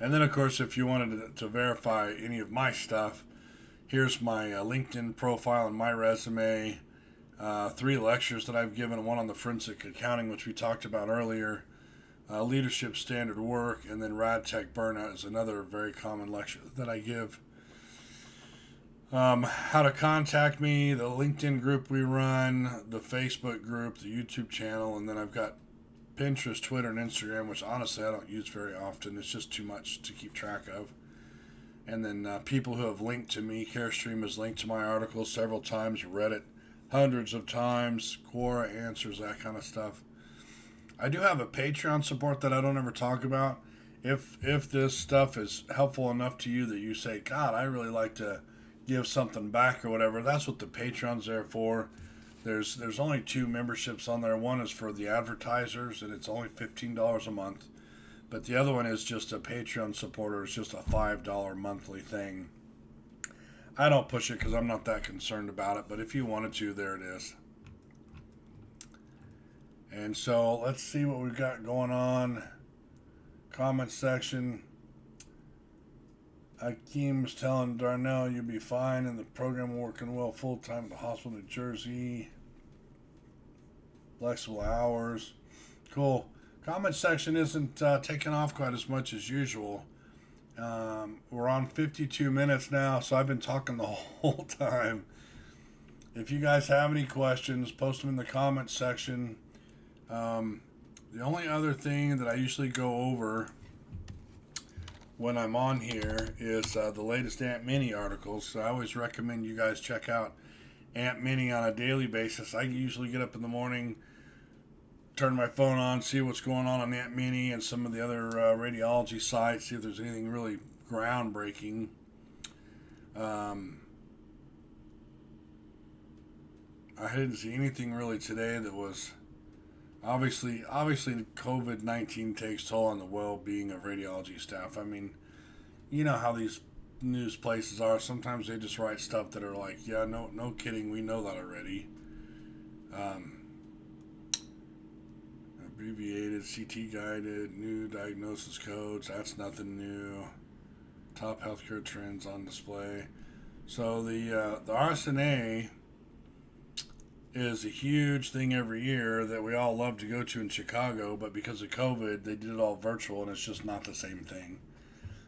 And then, of course, if you wanted to verify any of my stuff, here's my LinkedIn profile and my resume, 3 lectures that I've given, one on the forensic accounting, which we talked about earlier, leadership standard work, and then rad tech burnout is another very common lecture that I give. How to contact me, the LinkedIn group we run, the Facebook group, the YouTube channel, and then I've got Pinterest, Twitter, and Instagram, which honestly I don't use very often. It's just too much to keep track of. And then people who have linked to me. Carestream has linked to my articles several times, read it hundreds of times, Quora answers, that kind of stuff. I do have a Patreon support that I don't ever talk about. If this stuff is helpful enough to you that you say, God, I really like to give something back or whatever, that's what the Patreon's there for. There's only 2 memberships on there. One is for the advertisers, and it's only $15 a month. But the other one is just a Patreon supporter. It's just a $5 monthly thing. I don't push it because I'm not that concerned about it, but if you wanted to, there it is. And so let's see what we've got going on. Comment section. Akeem's telling Darnell you'll be fine in the program, working well full-time at the hospital in New Jersey. Flexible hours. Cool. Comment section isn't taking off quite as much as usual. We're on 52 minutes now, so I've been talking the whole time. If you guys have any questions, post them in the comment section. The only other thing that I usually go over when I'm on here is the latest Ant Mini articles. So I always recommend you guys check out Ant Mini on a daily basis. I usually get up in the morning, turn my phone on, see what's going on Ant Mini and some of the other radiology sites, see if there's anything really groundbreaking. I didn't see anything really today that was obviously COVID-19 takes toll on the well-being of radiology staff. I mean, you know how these news places are. Sometimes they just write stuff that are like, yeah, no kidding, we know that already. Abbreviated, CT guided, new diagnosis codes, that's nothing new. Top healthcare trends on display. So the RSNA is a huge thing every year that we all love to go to in Chicago, but because of COVID, they did it all virtual, and it's just not the same thing.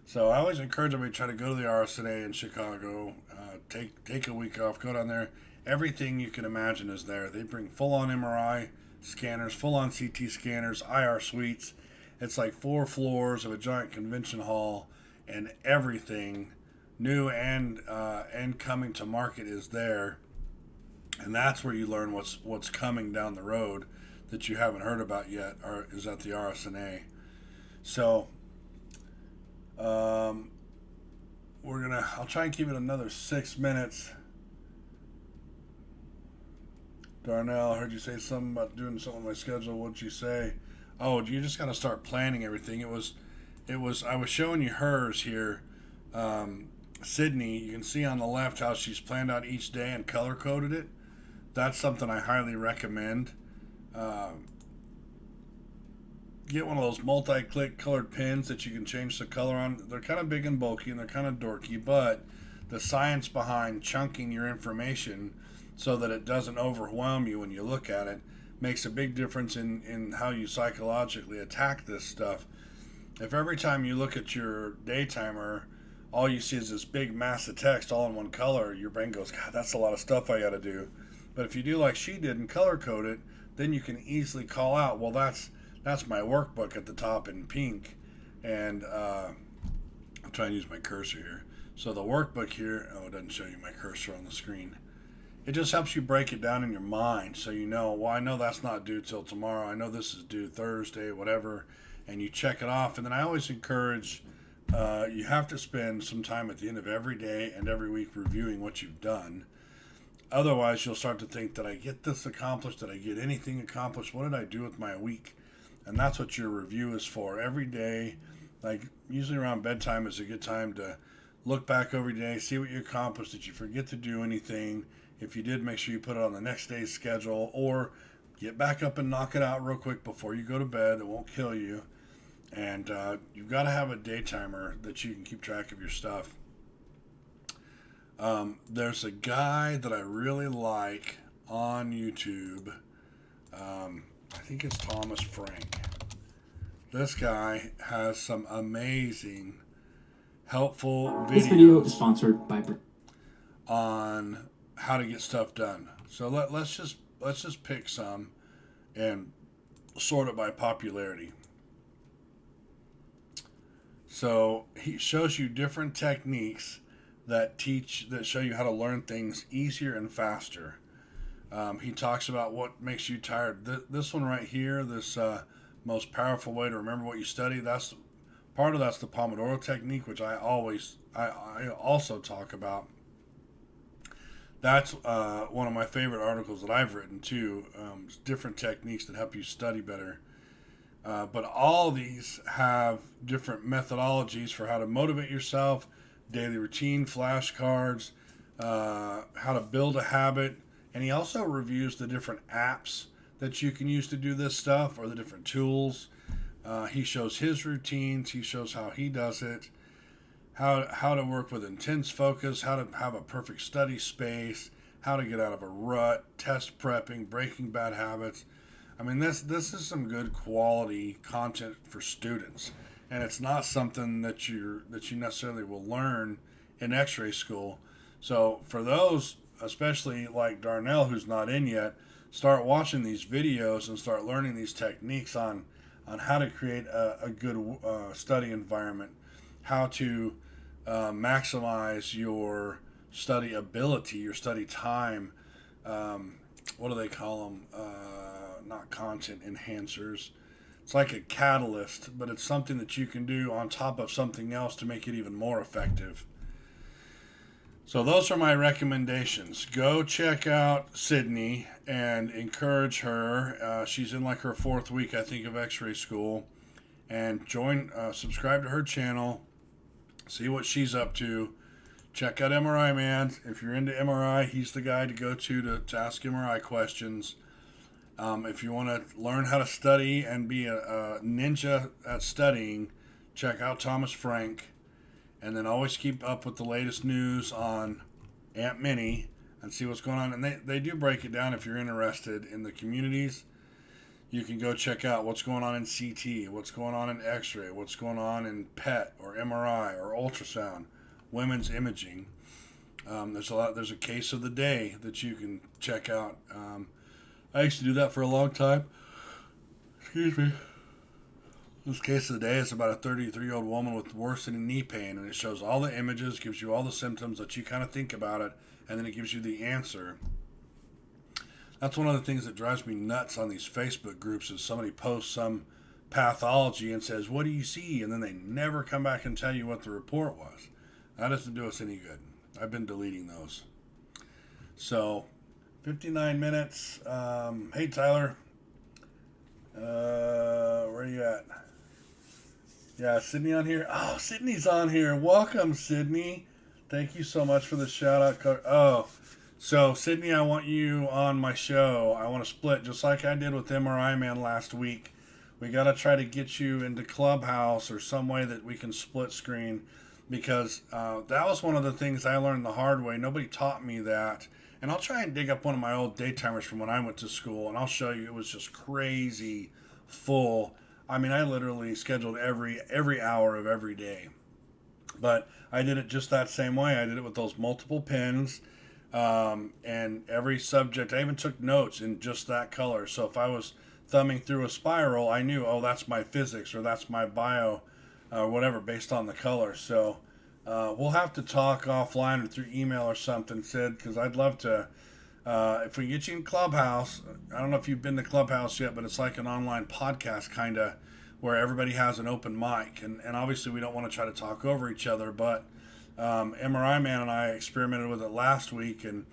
So I always encourage everybody to try to go to the RSNA in Chicago, take a week off, go down there. Everything you can imagine is there. They bring full-on MRI scanners, full-on CT scanners, IR suites. It's like 4 floors of a giant convention hall, and everything new and coming to market is there. And that's where you learn what's coming down the road that you haven't heard about yet, or is at the RSNA. So I'll try and keep it another 6 minutes. Darnell, I heard you say something about doing something on my schedule. What'd you say? Oh, you just got to start planning everything. I was showing you hers here. Sydney, you can see on the left how she's planned out each day and color coded it. That's something I highly recommend. Get one of those multi-click colored pens that you can change the color on. They're kind of big and bulky and they're kind of dorky, but the science behind chunking your information so that it doesn't overwhelm you when you look at it makes a big difference in how you psychologically attack this stuff. If every time you look at your day timer, all you see is this big mass of text all in one color, your brain goes, God, that's a lot of stuff I got to do. But if you do like she did and color code it, then you can easily call out, well, that's my workbook at the top in pink. And I'm trying to use my cursor here. So the workbook here, oh, it doesn't show you my cursor on the screen. It just helps you break it down in your mind so you know, well, I know that's not due till tomorrow. I know this is due Thursday, whatever. And you check it off. And then I always encourage, you have to spend some time at the end of every day and every week reviewing what you've done. Otherwise, you'll start to think, did I get this accomplished? Did I get anything accomplished? What did I do with my week? And that's what your review is for. Every day, like usually around bedtime is a good time to look back over your day, see what you accomplished. Did you forget to do anything? If you did, make sure you put it on the next day's schedule, or get back up and knock it out real quick before you go to bed. It won't kill you. And you've got to have a day timer that you can keep track of your stuff. There's a guy that I really like on YouTube. I think it's Thomas Frank. This guy has some amazing, helpful videos. This video is sponsored by on how to get stuff done. So let's just pick some and sort it by popularity. So he shows you different techniques that show you how to learn things easier and faster. He talks about what makes you tired. This one right here, this most powerful way to remember what you study. That's the Pomodoro technique, which I also talk about. That's one of my favorite articles that I've written too. Different techniques that help you study better. But all of these have different methodologies for how to motivate yourself, daily routine, flashcards, how to build a habit. And he also reviews the different apps that you can use to do this stuff, or the different tools. He shows his routines. He shows how he does it, how to work with intense focus, how to have a perfect study space, how to get out of a rut, test prepping, breaking bad habits. I mean, this is some good quality content for students, and it's not something that you necessarily will learn in Xray school. So for those, especially like Darnell, who's not in yet, start watching these videos and start learning these techniques on how to create a good study environment, how to maximize your study ability, your study time. What do they call them? Not content enhancers. It's like a catalyst, but it's something that you can do on top of something else to make it even more effective. So those are my recommendations. Go check out Sydney and encourage her. She's in like her 4th week, I think, of Xray school. And subscribe to her channel. See what she's up to. Check out MRI Man. If you're into MRI, he's the guy to go to ask MRI questions. If you want to learn how to study and be a ninja at studying, check out Thomas Frank. And then always keep up with the latest news on Aunt Minnie and see what's going on. And they do break it down if you're interested in the communities. You can go check out what's going on in CT, what's going on in X-ray, what's going on in PET or MRI or ultrasound, women's imaging. There's a case of the day that you can check out. I used to do that for a long time. Excuse me. This case of the day is about a 33-year-old woman with worsening knee pain, and it shows all the images, gives you all the symptoms that you kind of think about it, and then it gives you the answer. That's one of the things that drives me nuts on these Facebook groups is somebody posts some pathology and says, what do you see? And then they never come back and tell you what the report was. That doesn't do us any good. I've been deleting those. So, 59 minutes. Hey, Tyler. Where are you at? Yeah, Sydney on here. Oh, Sydney's on here. Welcome, Sydney. Thank you so much for the shout out. Oh, so Sydney, I want you on my show. I want to split just like I did with MRI Man last week. We got to try to get you into Clubhouse or some way that we can split screen, because that was one of the things I learned the hard way. Nobody taught me that. And I'll try and dig up one of my old daytimers from when I went to school, and I'll show you. It was just crazy full. I mean, I literally scheduled every hour of every day. But I did it just that same way. I did it with those multiple pins, and every subject. I even took notes in just that color. So if I was thumbing through a spiral, I knew, oh, that's my physics or that's my bio, or whatever, based on the color. So we'll have to talk offline or through email or something, Sid, because I'd love to. If we get you in Clubhouse, I don't know if you've been to Clubhouse yet, but it's like an online podcast kind of where everybody has an open mic. And obviously we don't want to try to talk over each other, but MRI Man and I experimented with it last week. And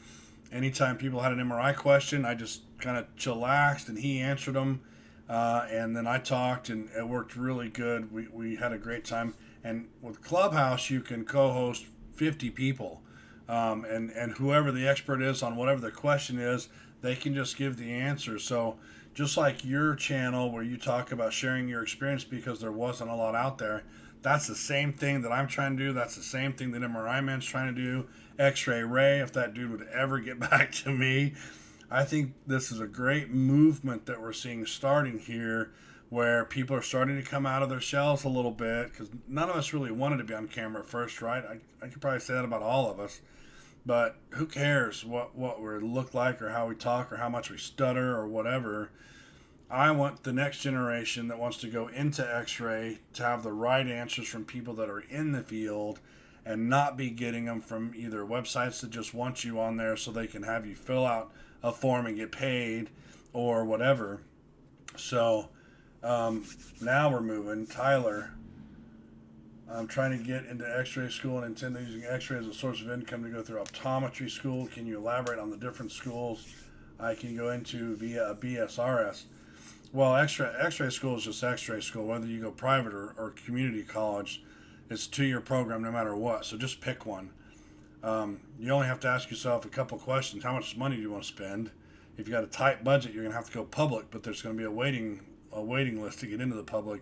anytime people had an MRI question, I just kind of chillaxed and he answered them. And then I talked and it worked really good. We had a great time. And with Clubhouse, you can co-host 50 people. And whoever the expert is on whatever the question is, they can just give the answer. So just like your channel where you talk about sharing your experience because there wasn't a lot out there, that's the same thing that I'm trying to do. That's the same thing that MRI Man's trying to do. Xray Ray, if that dude would ever get back to me. I think this is a great movement that we're seeing starting here where people are starting to come out of their shells a little bit because none of us really wanted to be on camera at first, right? I could probably say that about all of us. But who cares what we look like or how we talk or how much we stutter or whatever. I want the next generation that wants to go into X-ray to have the right answers from people that are in the field and not be getting them from either websites that just want you on there so they can have you fill out a form and get paid or whatever. So now we're moving. Tyler, I'm trying to get into X-ray school and intend on using X-ray as a source of income to go through optometry school. Can you elaborate on the different schools I can go into via a BSRS? Well, X-ray school is just X-ray school. Whether you go private or community college, it's a 2-year program no matter what. So just pick one. You only have to ask yourself a couple questions. How much money do you want to spend? If you got a tight budget, you're going to have to go public, but there's going to be a waiting list to get into the public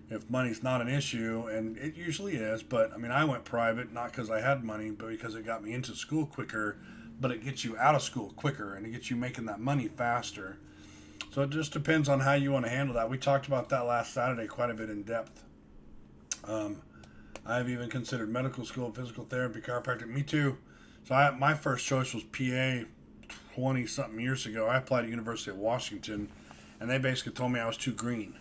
if money's not an issue, and it usually is. But I mean, I went private not because I had money, but because it got me into school quicker. But it gets you out of school quicker, and it gets you making that money faster. So it just depends on how you want to handle that. We talked about that last Saturday quite a bit in depth. I've even considered medical school, physical therapy, chiropractic. Me too. So my first choice was PA 20-something years ago. I applied to University of Washington, and they basically told me I was too green.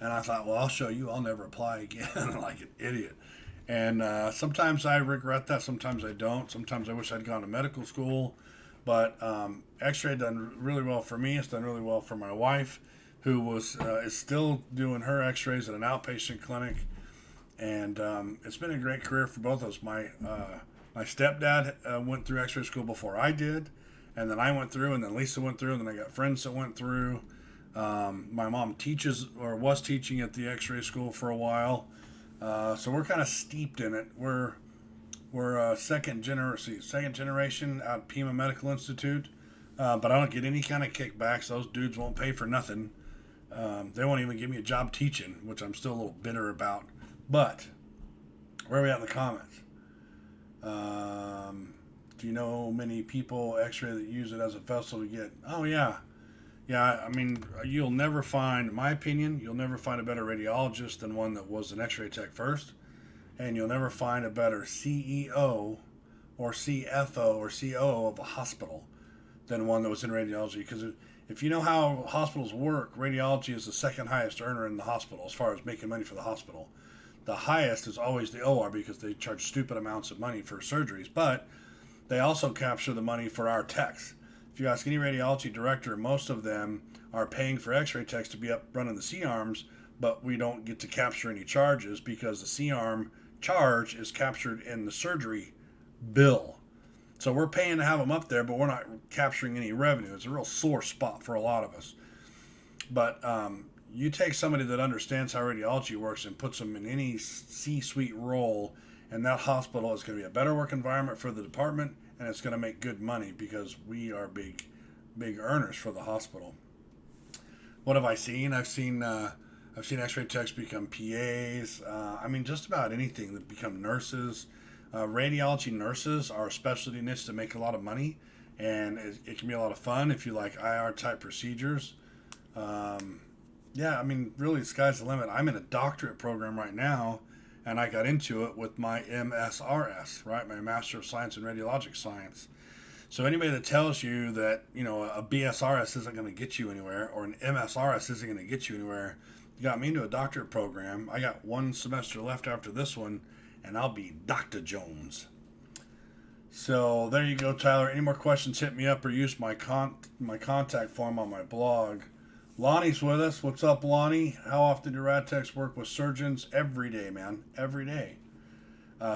And I thought, well, I'll show you. I'll never apply again like an idiot. And sometimes I regret that. Sometimes I don't. Sometimes I wish I'd gone to medical school. But X-ray done really well for me. It's done really well for my wife, who is still doing her X-rays at an outpatient clinic. And it's been a great career for both of us. My stepdad went through X-ray school before I did. And then I went through, and then Lisa went through, and then I got friends that went through. My mom teaches or was teaching at the X-ray school for a while. So we're kind of steeped in it. We're second generation out of Pima Medical Institute, but I don't get any kind of kickbacks. Those dudes won't pay for nothing. They won't even give me a job teaching, which I'm still a little bitter about. But where are we at in the comments? Do you know many people X-ray that use it as a vessel to get? Oh yeah. I mean, you'll never find, in my opinion, you'll never find a better radiologist than one that was an X-ray tech first. And you'll never find a better CEO or CFO or COO of a hospital than one that was in radiology. Because if you know how hospitals work, radiology is the second highest earner in the hospital as far as making money for the hospital. The highest is always the OR because they charge stupid amounts of money for surgeries. But they also capture the money for our techs. If you ask any radiology director, most of them are paying for X-ray techs to be up running the C-arms, but we don't get to capture any charges because the C-arm charge is captured in the surgery bill. So we're paying to have them up there, but we're not capturing any revenue. It's a real sore spot for a lot of us. But you take somebody that understands how radiology works and puts them in any C-suite role, and that hospital is going to be a better work environment for the department, and it's going to make good money because we are big earners for the hospital. What have I seen? I've seen X-ray techs become PAs. I mean, just about anything that become nurses. Radiology nurses are a specialty niche to make a lot of money, and it can be a lot of fun if you like IR type procedures. Yeah, I mean, really, the sky's the limit. I'm in a doctorate program right now, and I got into it with my MSRS, right? My Master of Science in Radiologic Science. So anybody that tells you that, a BSRS isn't going to get you anywhere, or an MSRS isn't going to get you anywhere, you got me into a doctorate program. I got one semester left after this one, and I'll be Dr. Jones. So there you go, Tyler. Any more questions, hit me up or use my contact form on my blog. Lonnie's with us. What's up, Lonnie? How often do rad techs work with surgeons? Every day, man. Every day.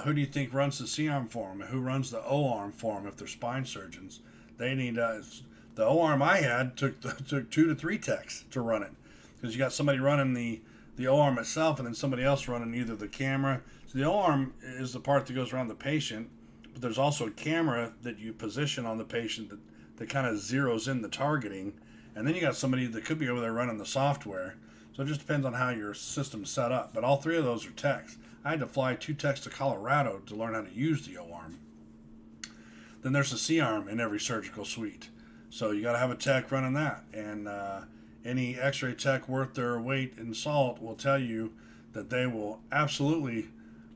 Who do you think runs the C-arm for them? Who runs the O-arm for them if they're spine surgeons? They need the O-arm I had took 2 to 3 techs to run it, because you got somebody running the O-arm itself and then somebody else running either the camera. So the O-arm is the part that goes around the patient, but there's also a camera that you position on the patient that kind of zeroes in the targeting, and then you got somebody that could be over there running the software. So it just depends on how your system's set up. But all 3 of those are techs. I had to fly 2 techs to Colorado to learn how to use the O-arm. Then there's the C-arm in every surgical suite. So you got to have a tech running that. And any X-ray tech worth their weight in salt will tell you that they will absolutely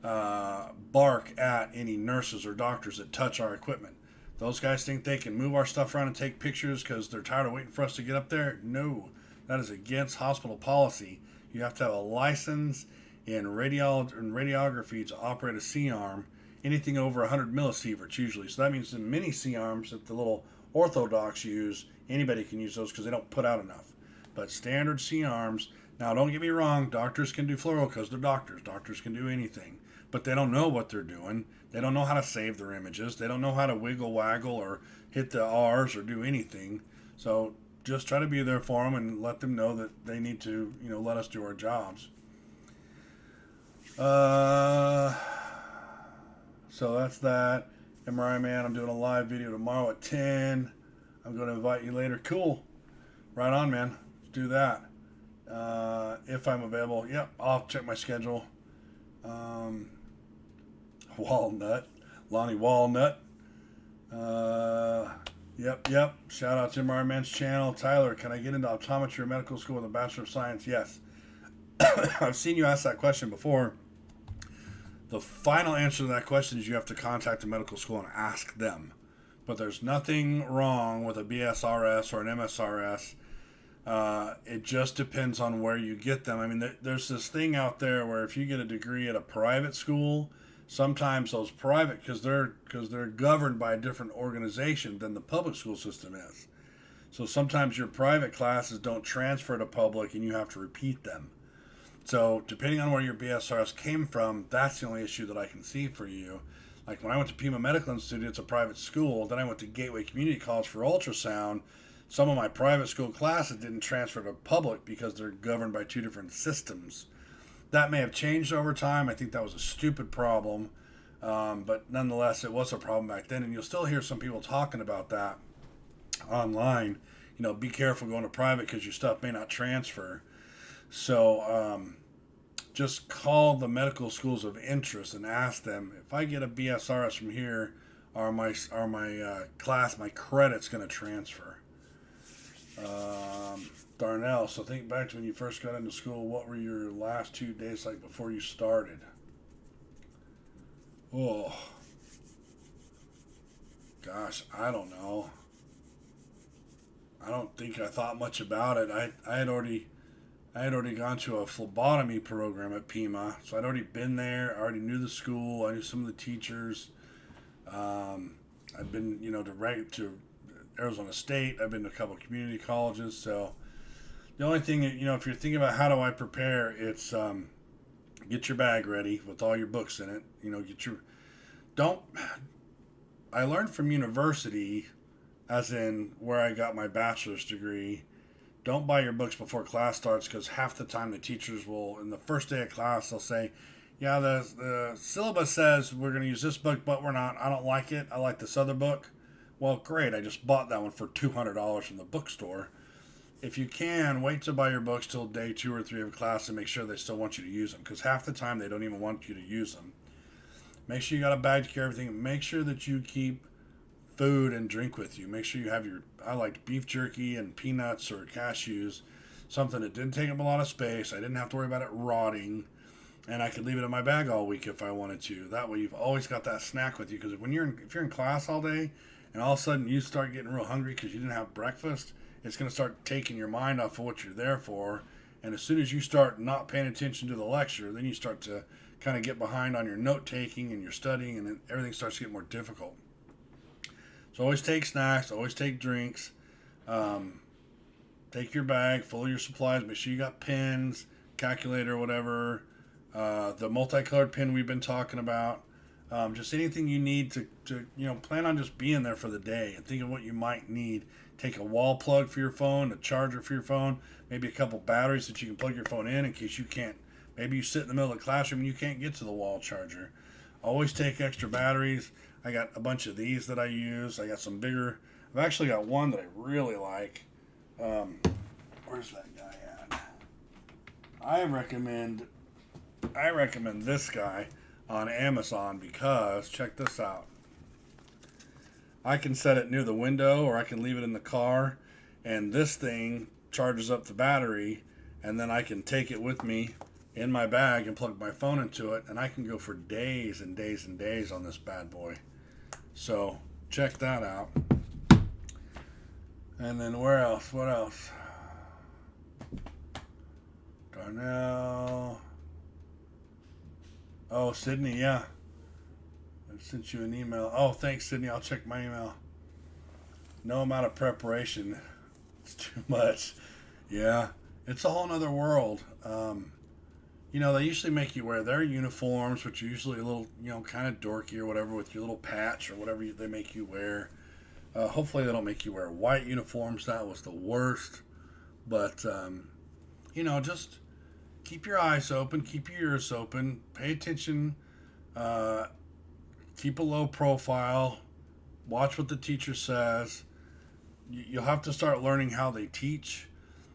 bark at any nurses or doctors that touch our equipment. Those guys think they can move our stuff around and take pictures because they're tired of waiting for us to get up there. No, that is against hospital policy. You have to have a license in radiography to operate a C-arm. Anything over 100 millisieverts usually. So that means the mini C-arms that the little orthodox use, anybody can use those because they don't put out enough. But standard C-arms, now don't get me wrong, doctors can do fluoro because they're doctors. Doctors can do anything. But they don't know what they're doing. They don't know how to save their images. They don't know how to wiggle, waggle, or hit the R's or do anything. So just try to be there for them and let them know that they need to, let us do our jobs. So that's that. MRI Man, I'm doing a live video tomorrow at 10. I'm going to invite you later. Cool. Right on, man. Let's do that. If I'm available. Yep, I'll check my schedule. Walnut. Lonnie Walnut. Yep. Shout out to MRI Man's channel. Tyler, can I get into optometry or medical school with a Bachelor of Science? Yes. I've seen you ask that question before. The final answer to that question is you have to contact the medical school and ask them. But there's nothing wrong with a BSRS or an MSRS. It just depends on where you get them. I mean, there's this thing out there where if you get a degree at a private school, sometimes those private, because they're governed by a different organization than the public school system is. So sometimes your private classes don't transfer to public and you have to repeat them. So depending on where your BSRS came from, that's the only issue that I can see for you. Like when I went to Pima Medical Institute, it's a private school. Then I went to Gateway Community College for ultrasound. Some of my private school classes didn't transfer to public because they're governed by 2 different systems. That may have changed over time. I think that was a stupid problem. But nonetheless, it was a problem back then. And you'll still hear some people talking about that online. Be careful going to private because your stuff may not transfer. So just call the medical schools of interest and ask them, if I get a BSRS from here, are my class, my credits going to transfer? Darnell, so think back to when you first got into school. What were your last 2 days like before you started? Oh, gosh, I don't know. I don't think I thought much about it. I had already gone to a phlebotomy program at Pima, so I'd already been there. I already knew the school. I knew some of the teachers. I'd been, to Arizona State. I've been to a couple of community colleges. So the only thing, if you're thinking about how do I prepare, it's get your bag ready with all your books in it. I learned from university, as in where I got my bachelor's degree. Don't buy your books before class starts, because half the time the teachers will, in the first day of class, they'll say, yeah, the syllabus says we're going to use this book, but we're not. I don't like it. I like this other book. Well, great. I just bought that one for $200 from the bookstore. If you can, wait to buy your books till day 2 or 3 of class and make sure they still want you to use them, because half the time they don't even want you to use them. Make sure you got a bag to carry everything. Make sure that you keep food and drink with you. Make sure you have I like beef jerky and peanuts or cashews, something that didn't take up a lot of space. I didn't have to worry about it rotting, and I could leave it in my bag all week if I wanted to. That way, you've always got that snack with you. Because if you're in class all day, and all of a sudden you start getting real hungry because you didn't have breakfast, it's going to start taking your mind off of what you're there for. And as soon as you start not paying attention to the lecture, then you start to kind of get behind on your note taking and your studying, and then everything starts to get more difficult. So always take snacks, always take drinks. Take your bag full of your supplies. Make sure you got pens, calculator, whatever. The multicolored pen we've been talking about. Just anything you need to plan on just being there for the day and think of what you might need. Take a wall plug for your phone, a charger for your phone, maybe a couple batteries that you can plug your phone in case you can't. Maybe you sit in the middle of the classroom and you can't get to the wall charger. Always take extra batteries. I got a bunch of these that I use. I got some bigger. I've actually got one that I really like. Where's that guy at? I recommend this guy on Amazon because, check this out. I can set it near the window or I can leave it in the car, and this thing charges up the battery, and then I can take it with me in my bag and plug my phone into it, and I can go for days and days and days on this bad boy. So check that out. And then where else? What else? Darnell. Oh, Sydney, yeah. I sent you an email. Oh, thanks, Sydney. I'll check my email. No amount of preparation. It's too much. Yeah. It's a whole nother world. They usually make you wear their uniforms, which are usually a little, kind of dorky or whatever, with your little patch or whatever they make you wear. Hopefully they don't make you wear white uniforms. That was the worst. But, just keep your eyes open, keep your ears open, pay attention, keep a low profile, watch what the teacher says. You'll have to start learning how they teach.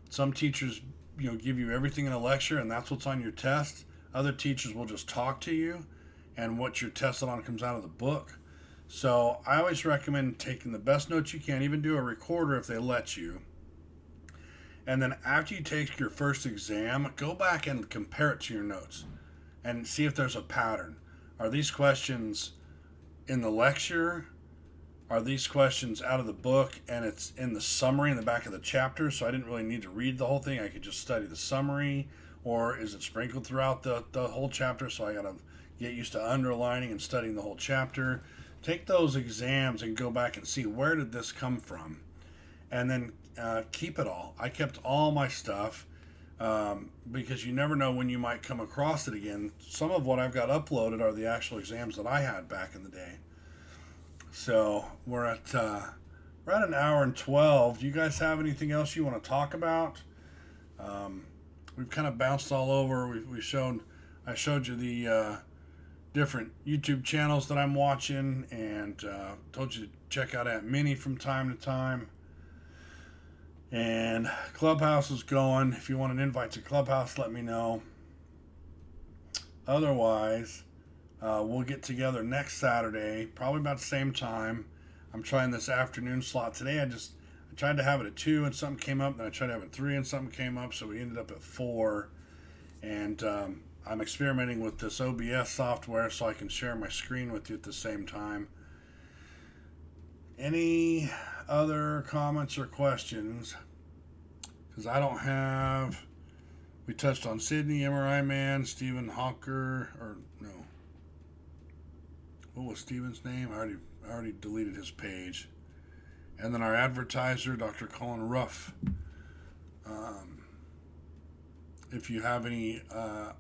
Some teachers, give you everything in a lecture and that's what's on your test. Other teachers will just talk to you and what you're tested on comes out of the book. So I always recommend taking the best notes you can, even do a recorder if they let you. And then after you take your first exam, go back and compare it to your notes and see if there's a pattern. Are these questions in the lecture? Are these questions out of the book and it's in the summary in the back of the chapter, so I didn't really need to read the whole thing, I could just study the summary? Or is it sprinkled throughout the whole chapter, so I got to get used to underlining and studying the whole chapter? Take those exams and go back and see, where did this come from? And then keep it all. I kept all my stuff because you never know when you might come across it again. Some of what I've got uploaded are the actual exams that I had back in the day. So we're at an hour and 12. Do you guys have anything else you want to talk about? We've kind of bounced all over. I showed you the different YouTube channels that I'm watching, and told you to check out Aunt Minnie from time to time. And Clubhouse is going. If you want an invite to Clubhouse, let me know. Otherwise, we'll get together next Saturday, probably about the same time. I'm trying this afternoon slot today. I tried to have it at 2 and something came up. Then I tried to have it at 3 and something came up. So we ended up at 4. And I'm experimenting with this OBS software so I can share my screen with you at the same time. Any other comments or questions? Because I don't have... We touched on Sydney, MRI Man, Stephen Hawker, or no. What was Stephen's name? I already deleted his page. And then our advertiser, Dr. Colin Ruff. If you have any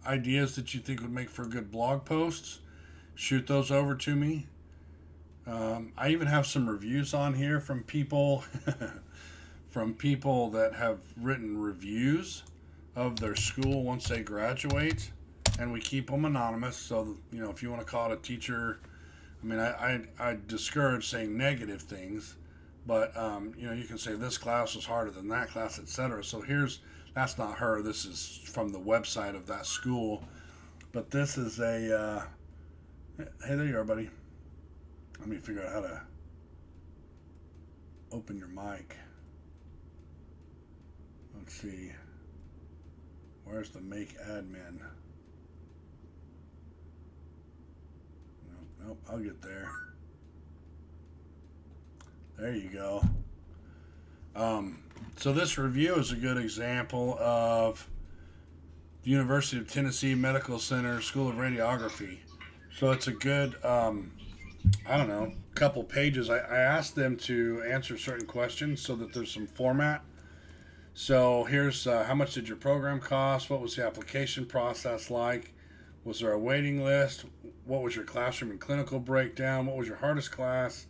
ideas that you think would make for good blog posts, shoot those over to me. I even have some reviews on here from people that have written reviews of their school once they graduate, and we keep them anonymous. So if you want to call it a teacher, I discourage saying negative things, but you can say this class was harder than that class, etc. So that's not her. This is from the website of that school, but this is a hey, there you are, buddy. Let me figure out how to open your mic. Let's see. Where's the make admin? Nope, I'll get there. There you go. So this review is a good example of the University of Tennessee Medical Center School of Radiography. So it's a good, couple pages. I asked them to answer certain questions so that there's some format. So here's how much did your program cost? What was the application process like? Was there a waiting list? What was your classroom and clinical breakdown? What was your hardest class?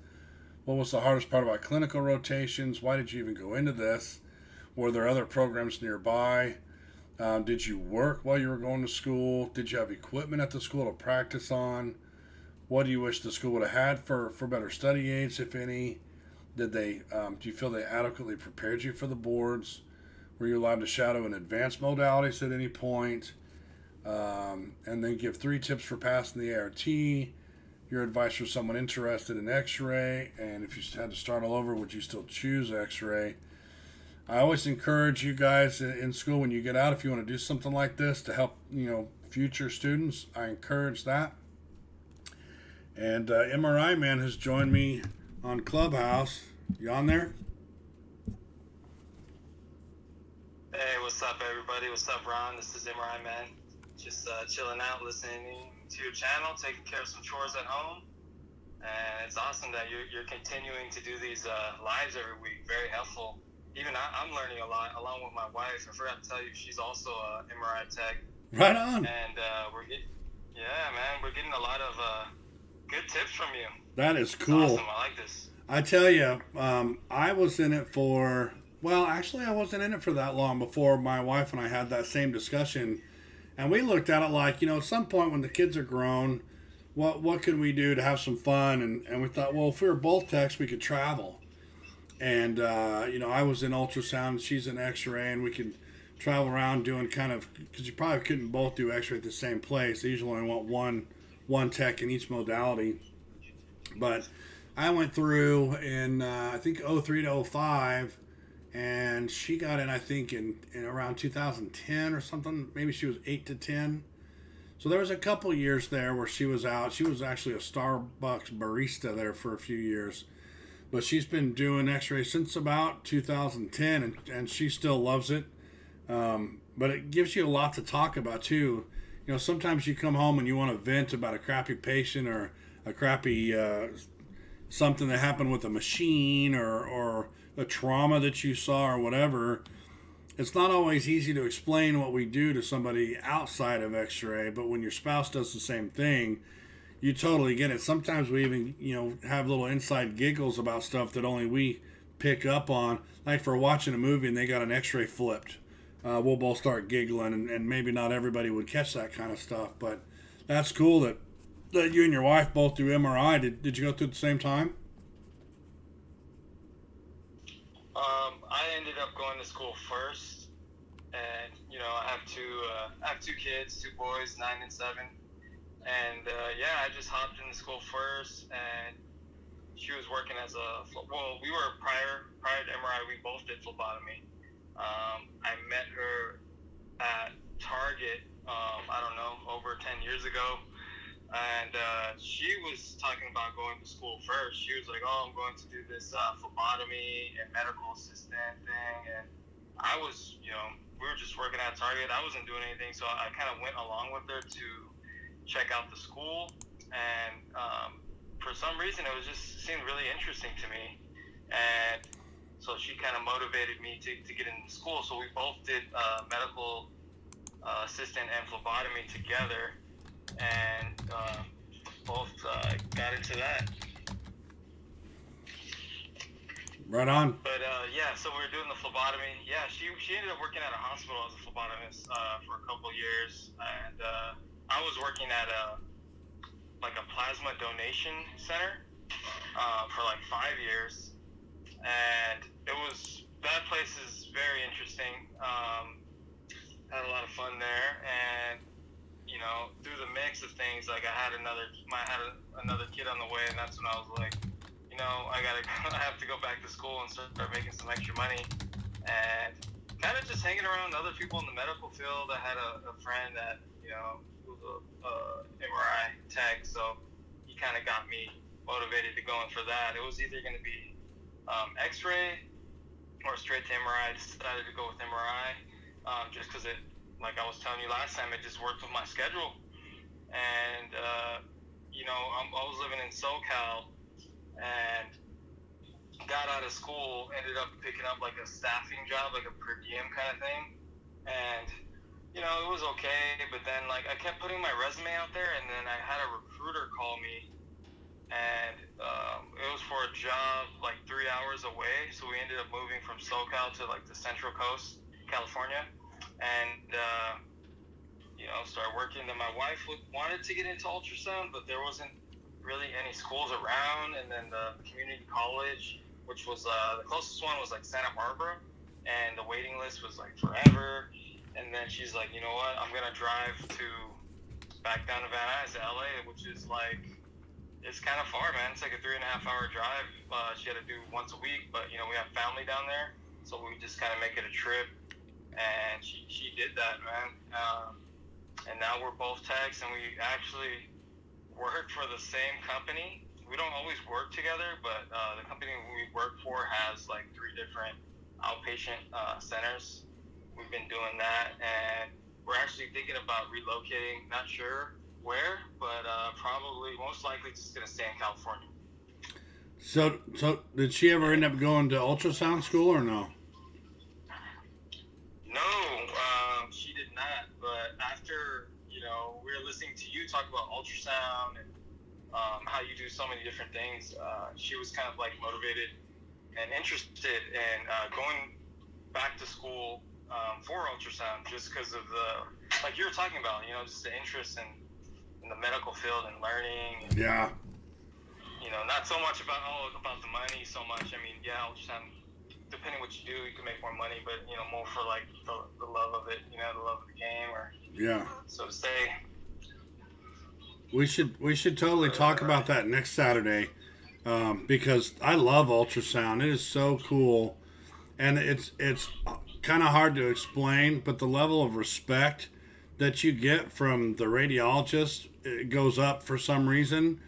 What was the hardest part about clinical rotations? Why did you even go into this? Were there other programs nearby? Did you work while you were going to school? Did you have equipment at the school to practice on? What do you wish the school would have had for better study aids, if any? Did they? Do you feel they adequately prepared you for the boards? Were you allowed to shadow in advanced modalities at any point? And then give 3 tips for passing the ART. Your advice for someone interested in Xray, and if you had to start all over, would you still choose Xray? I always encourage you guys in school, when you get out, if you want to do something like this to help, future students, I encourage that. And MRI Man has joined me on Clubhouse. You on there? Hey, what's up, everybody? What's up, Ron? This is MRI Man. Just chilling out, listening to your channel, taking care of some chores at home. And it's awesome that you're continuing to do these lives every week. Very helpful. Even I'm learning a lot, along with my wife. I forgot to tell you, she's also a MRI tech. Right on. And we're getting a lot of good tips from you. That is cool. It's awesome. I like this. I tell you, I was in it for, I wasn't in it for that long before my wife and I had that same discussion. And we looked at it like, at some point when the kids are grown, what could we do to have some fun? And we thought, well, if we were both techs, we could travel. And, I was in ultrasound, she's in X-ray, and we could travel around doing because you probably couldn't both do X-ray at the same place. They usually only want one tech in each modality. But I went through in, I think, 03 to 05, and she got in, I think, in around 2010 or something. Maybe she was 8 to 10. So there was a couple years there where she was out. She was actually a Starbucks barista there for a few years. But she's been doing X-ray since about 2010, and she still loves it. But it gives you a lot to talk about, too. Sometimes you come home and you want to vent about a crappy patient or a crappy something that happened with a machine or a trauma that you saw or whatever. It's not always easy to explain what we do to somebody outside of X-ray, but when your spouse does the same thing, you totally get it. Sometimes we even, have little inside giggles about stuff that only we pick up on. Like for watching a movie and they got an X-ray flipped. We'll both start giggling, and maybe not everybody would catch that kind of stuff, but that's cool that you and your wife both do MRI. Did you go through at the same time? I ended up going to school first, and I have two kids, 2 boys, 9 and 7, and I just hopped into school first, and she was working as we were prior to MRI, we both did phlebotomy. I met her at Target, over 10 years ago. And she was talking about going to school first. She was like, I'm going to do this phlebotomy and medical assistant thing. And I was, we were just working at Target. I wasn't doing anything, so I kind of went along with her to check out the school. And for some reason, it seemed really interesting to me. And so she kind of motivated me to get into school. So we both did medical assistant and phlebotomy together. And both got into that. Right on. But so we were doing the phlebotomy. Yeah, she ended up working at a hospital as a phlebotomist for a couple years, and I was working at a plasma donation center for 5 years, and that place is very interesting. Had a lot of fun there, and through the mix of things, I had another kid on the way, and that's when I was like, I have to go back to school and start making some extra money, and kind of just hanging around other people in the medical field. I had a friend that, you know, who was a MRI tech, so he kind of got me motivated to go in for that. It was either going to be X-ray or straight to MRI. I decided to go with MRI just because it, like I was telling you last time, it just worked with my schedule. And, you know, I was living in SoCal and got out of school, ended up picking up like a staffing job, like a per diem kind of thing. And, you know, it was okay, but then like I kept putting my resume out there, and then I had a recruiter call me, and it was for a job like 3 hours away. So we ended up moving from SoCal to like the Central Coast, California, and you know, started working. Then my wife wanted to get into ultrasound, but there wasn't really any schools around. And then the community college, which was the closest one, was like Santa Barbara, and the waiting list was like forever. And then she's like, you know what, I'm gonna drive back down to Van Nuys to LA, which is like, it's kind of far, man. It's like a 3.5 hour drive. She had to do once a week, but you know, we have family down there, so we just kind of make it a trip. And she did that, man. And now we're both techs, and we actually work for the same company. We don't always work together, but the company we work for has like 3 different outpatient centers. We've been doing that, and we're actually thinking about relocating. Not sure where, but probably most likely just gonna stay in California. So did she ever end up going to ultrasound school or no? No, she did not. But after, you know, we were listening to you talk about ultrasound and how you do so many different things, she was kind of like motivated and interested in going back to school for ultrasound, just because of the, like you were talking about, you know, just the interest in the medical field and learning. And, yeah. You know, not so much about the money so much. I mean, yeah, ultrasound, depending what you do, you can make more money, but, you know, more for like the love of it, you know, the love of the game, or Yeah. so to say. We should totally talk about that next Saturday, because I love ultrasound. It is so cool, and it's kind of hard to explain, but the level of respect that you get from the radiologist, it goes up for some reason.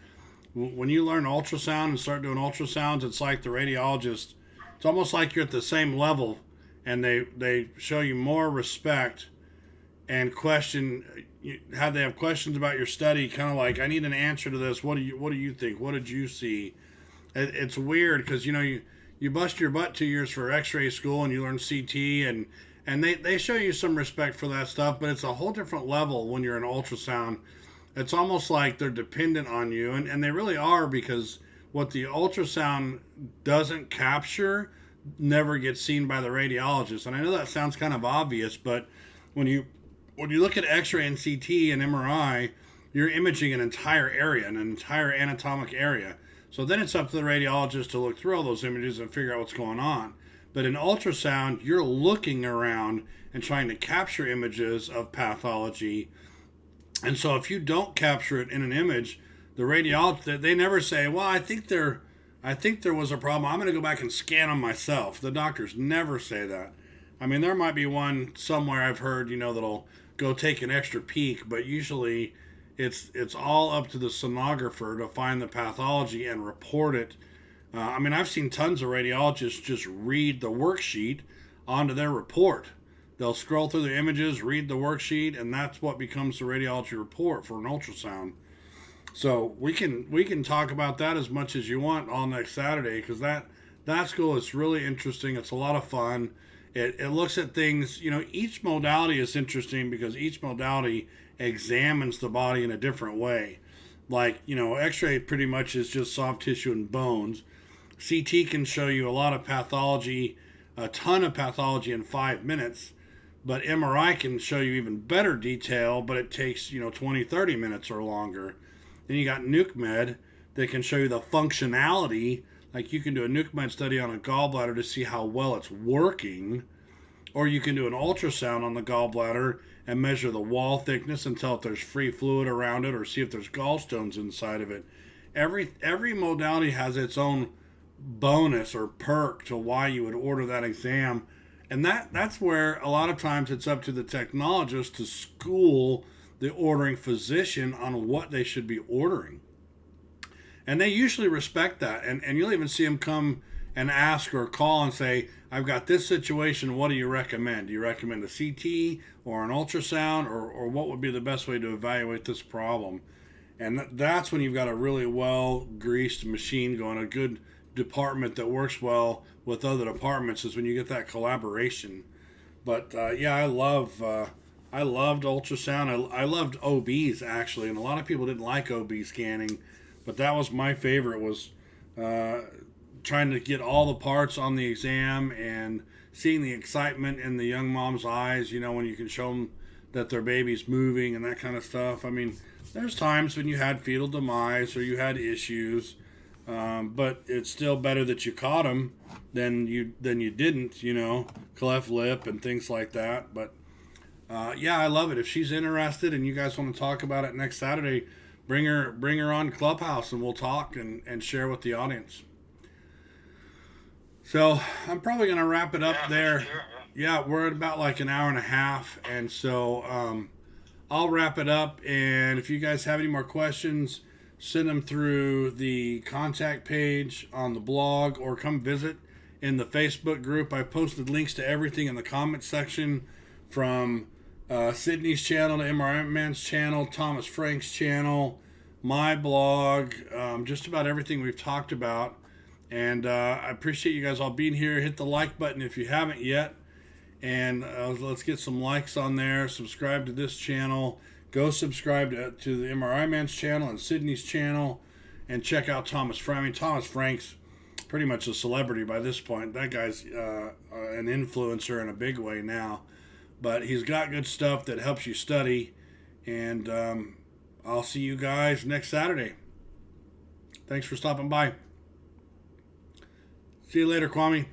When you learn ultrasound and start doing ultrasounds, it's like the radiologist, it's almost like you're at the same level, and they show you more respect and have they have questions about your study, kind of like, I need an answer to this. What do you think? What did you see? It's weird because, you know, you bust your butt 2 years for X-ray school and you learn CT, and they show you some respect for that stuff, but it's a whole different level when you're in ultrasound. It's almost like they're dependent on you, and they really are, because what the ultrasound doesn't capture never gets seen by the radiologist. And I know that sounds kind of obvious, but when you look at X-ray and CT and MRI, you're imaging an entire area, an entire anatomic area. So then it's up to the radiologist to look through all those images and figure out what's going on. But in ultrasound, you're looking around and trying to capture images of pathology. And so if you don't capture it in an image, the radiologist, they never say, well, I think there was a problem, I'm going to go back and scan them myself. The doctors never say that. I mean, there might be one somewhere I've heard, you know, that'll go take an extra peek, but usually it's all up to the sonographer to find the pathology and report it. I mean, I've seen tons of radiologists just read the worksheet onto their report. They'll scroll through the images, read the worksheet, and that's what becomes the radiology report for an ultrasound. So we can talk about that as much as you want all next Saturday, because that school is really interesting. It's a lot of fun. It looks at things, you know, each modality is interesting because each modality examines the body in a different way. Like, you know, X-ray pretty much is just soft tissue and bones. CT can show you a lot of pathology, a ton of pathology in 5 minutes, but MRI can show you even better detail, but it takes, you know, 20, 30 minutes or longer. Then you got nuke med that can show you the functionality. Like, you can do a nuke med study on a gallbladder to see how well it's working, or you can do an ultrasound on the gallbladder and measure the wall thickness and tell if there's free fluid around it, or see if there's gallstones inside of it. Every modality has its own bonus or perk to why you would order that exam, And that's where a lot of times it's up to the technologist to school the ordering physician on what they should be ordering. And they usually respect that. And you'll even see them come and ask or call and say, I've got this situation, what do you recommend? Do you recommend a CT or an ultrasound, or what would be the best way to evaluate this problem? And that's when you've got a really well-greased machine going, a good department that works well with other departments, is when you get that collaboration. But yeah, I loved ultrasound. I loved OBs, actually, and a lot of people didn't like OB scanning, but that was my favorite, was trying to get all the parts on the exam and seeing the excitement in the young mom's eyes, when you can show them that their baby's moving and that kind of stuff. I mean, there's times when you had fetal demise or you had issues, but it's still better that you caught them than you didn't, cleft lip and things like that. But yeah, I love it. If she's interested and you guys want to talk about it next Saturday, bring her on Clubhouse and we'll talk and share with the audience. So I'm probably going to wrap it up there. Sure, yeah, we're at about like an hour and a half. And so I'll wrap it up. And if you guys have any more questions, send them through the contact page on the blog or come visit in the Facebook group. I posted links to everything in the comment section, from Sydney's channel to MRI Man's channel, Thomas Frank's channel, my blog, just about everything we've talked about. And I appreciate you guys all being here. Hit the like button if you haven't yet. And let's get some likes on there. Subscribe to this channel. Go subscribe to the MRI Man's channel and Sydney's channel. And check out Thomas Frank. I mean, Thomas Frank's pretty much a celebrity by this point. That guy's an influencer in a big way now. But he's got good stuff that helps you study. And I'll see you guys next Saturday. Thanks for stopping by. See you later, Kwame.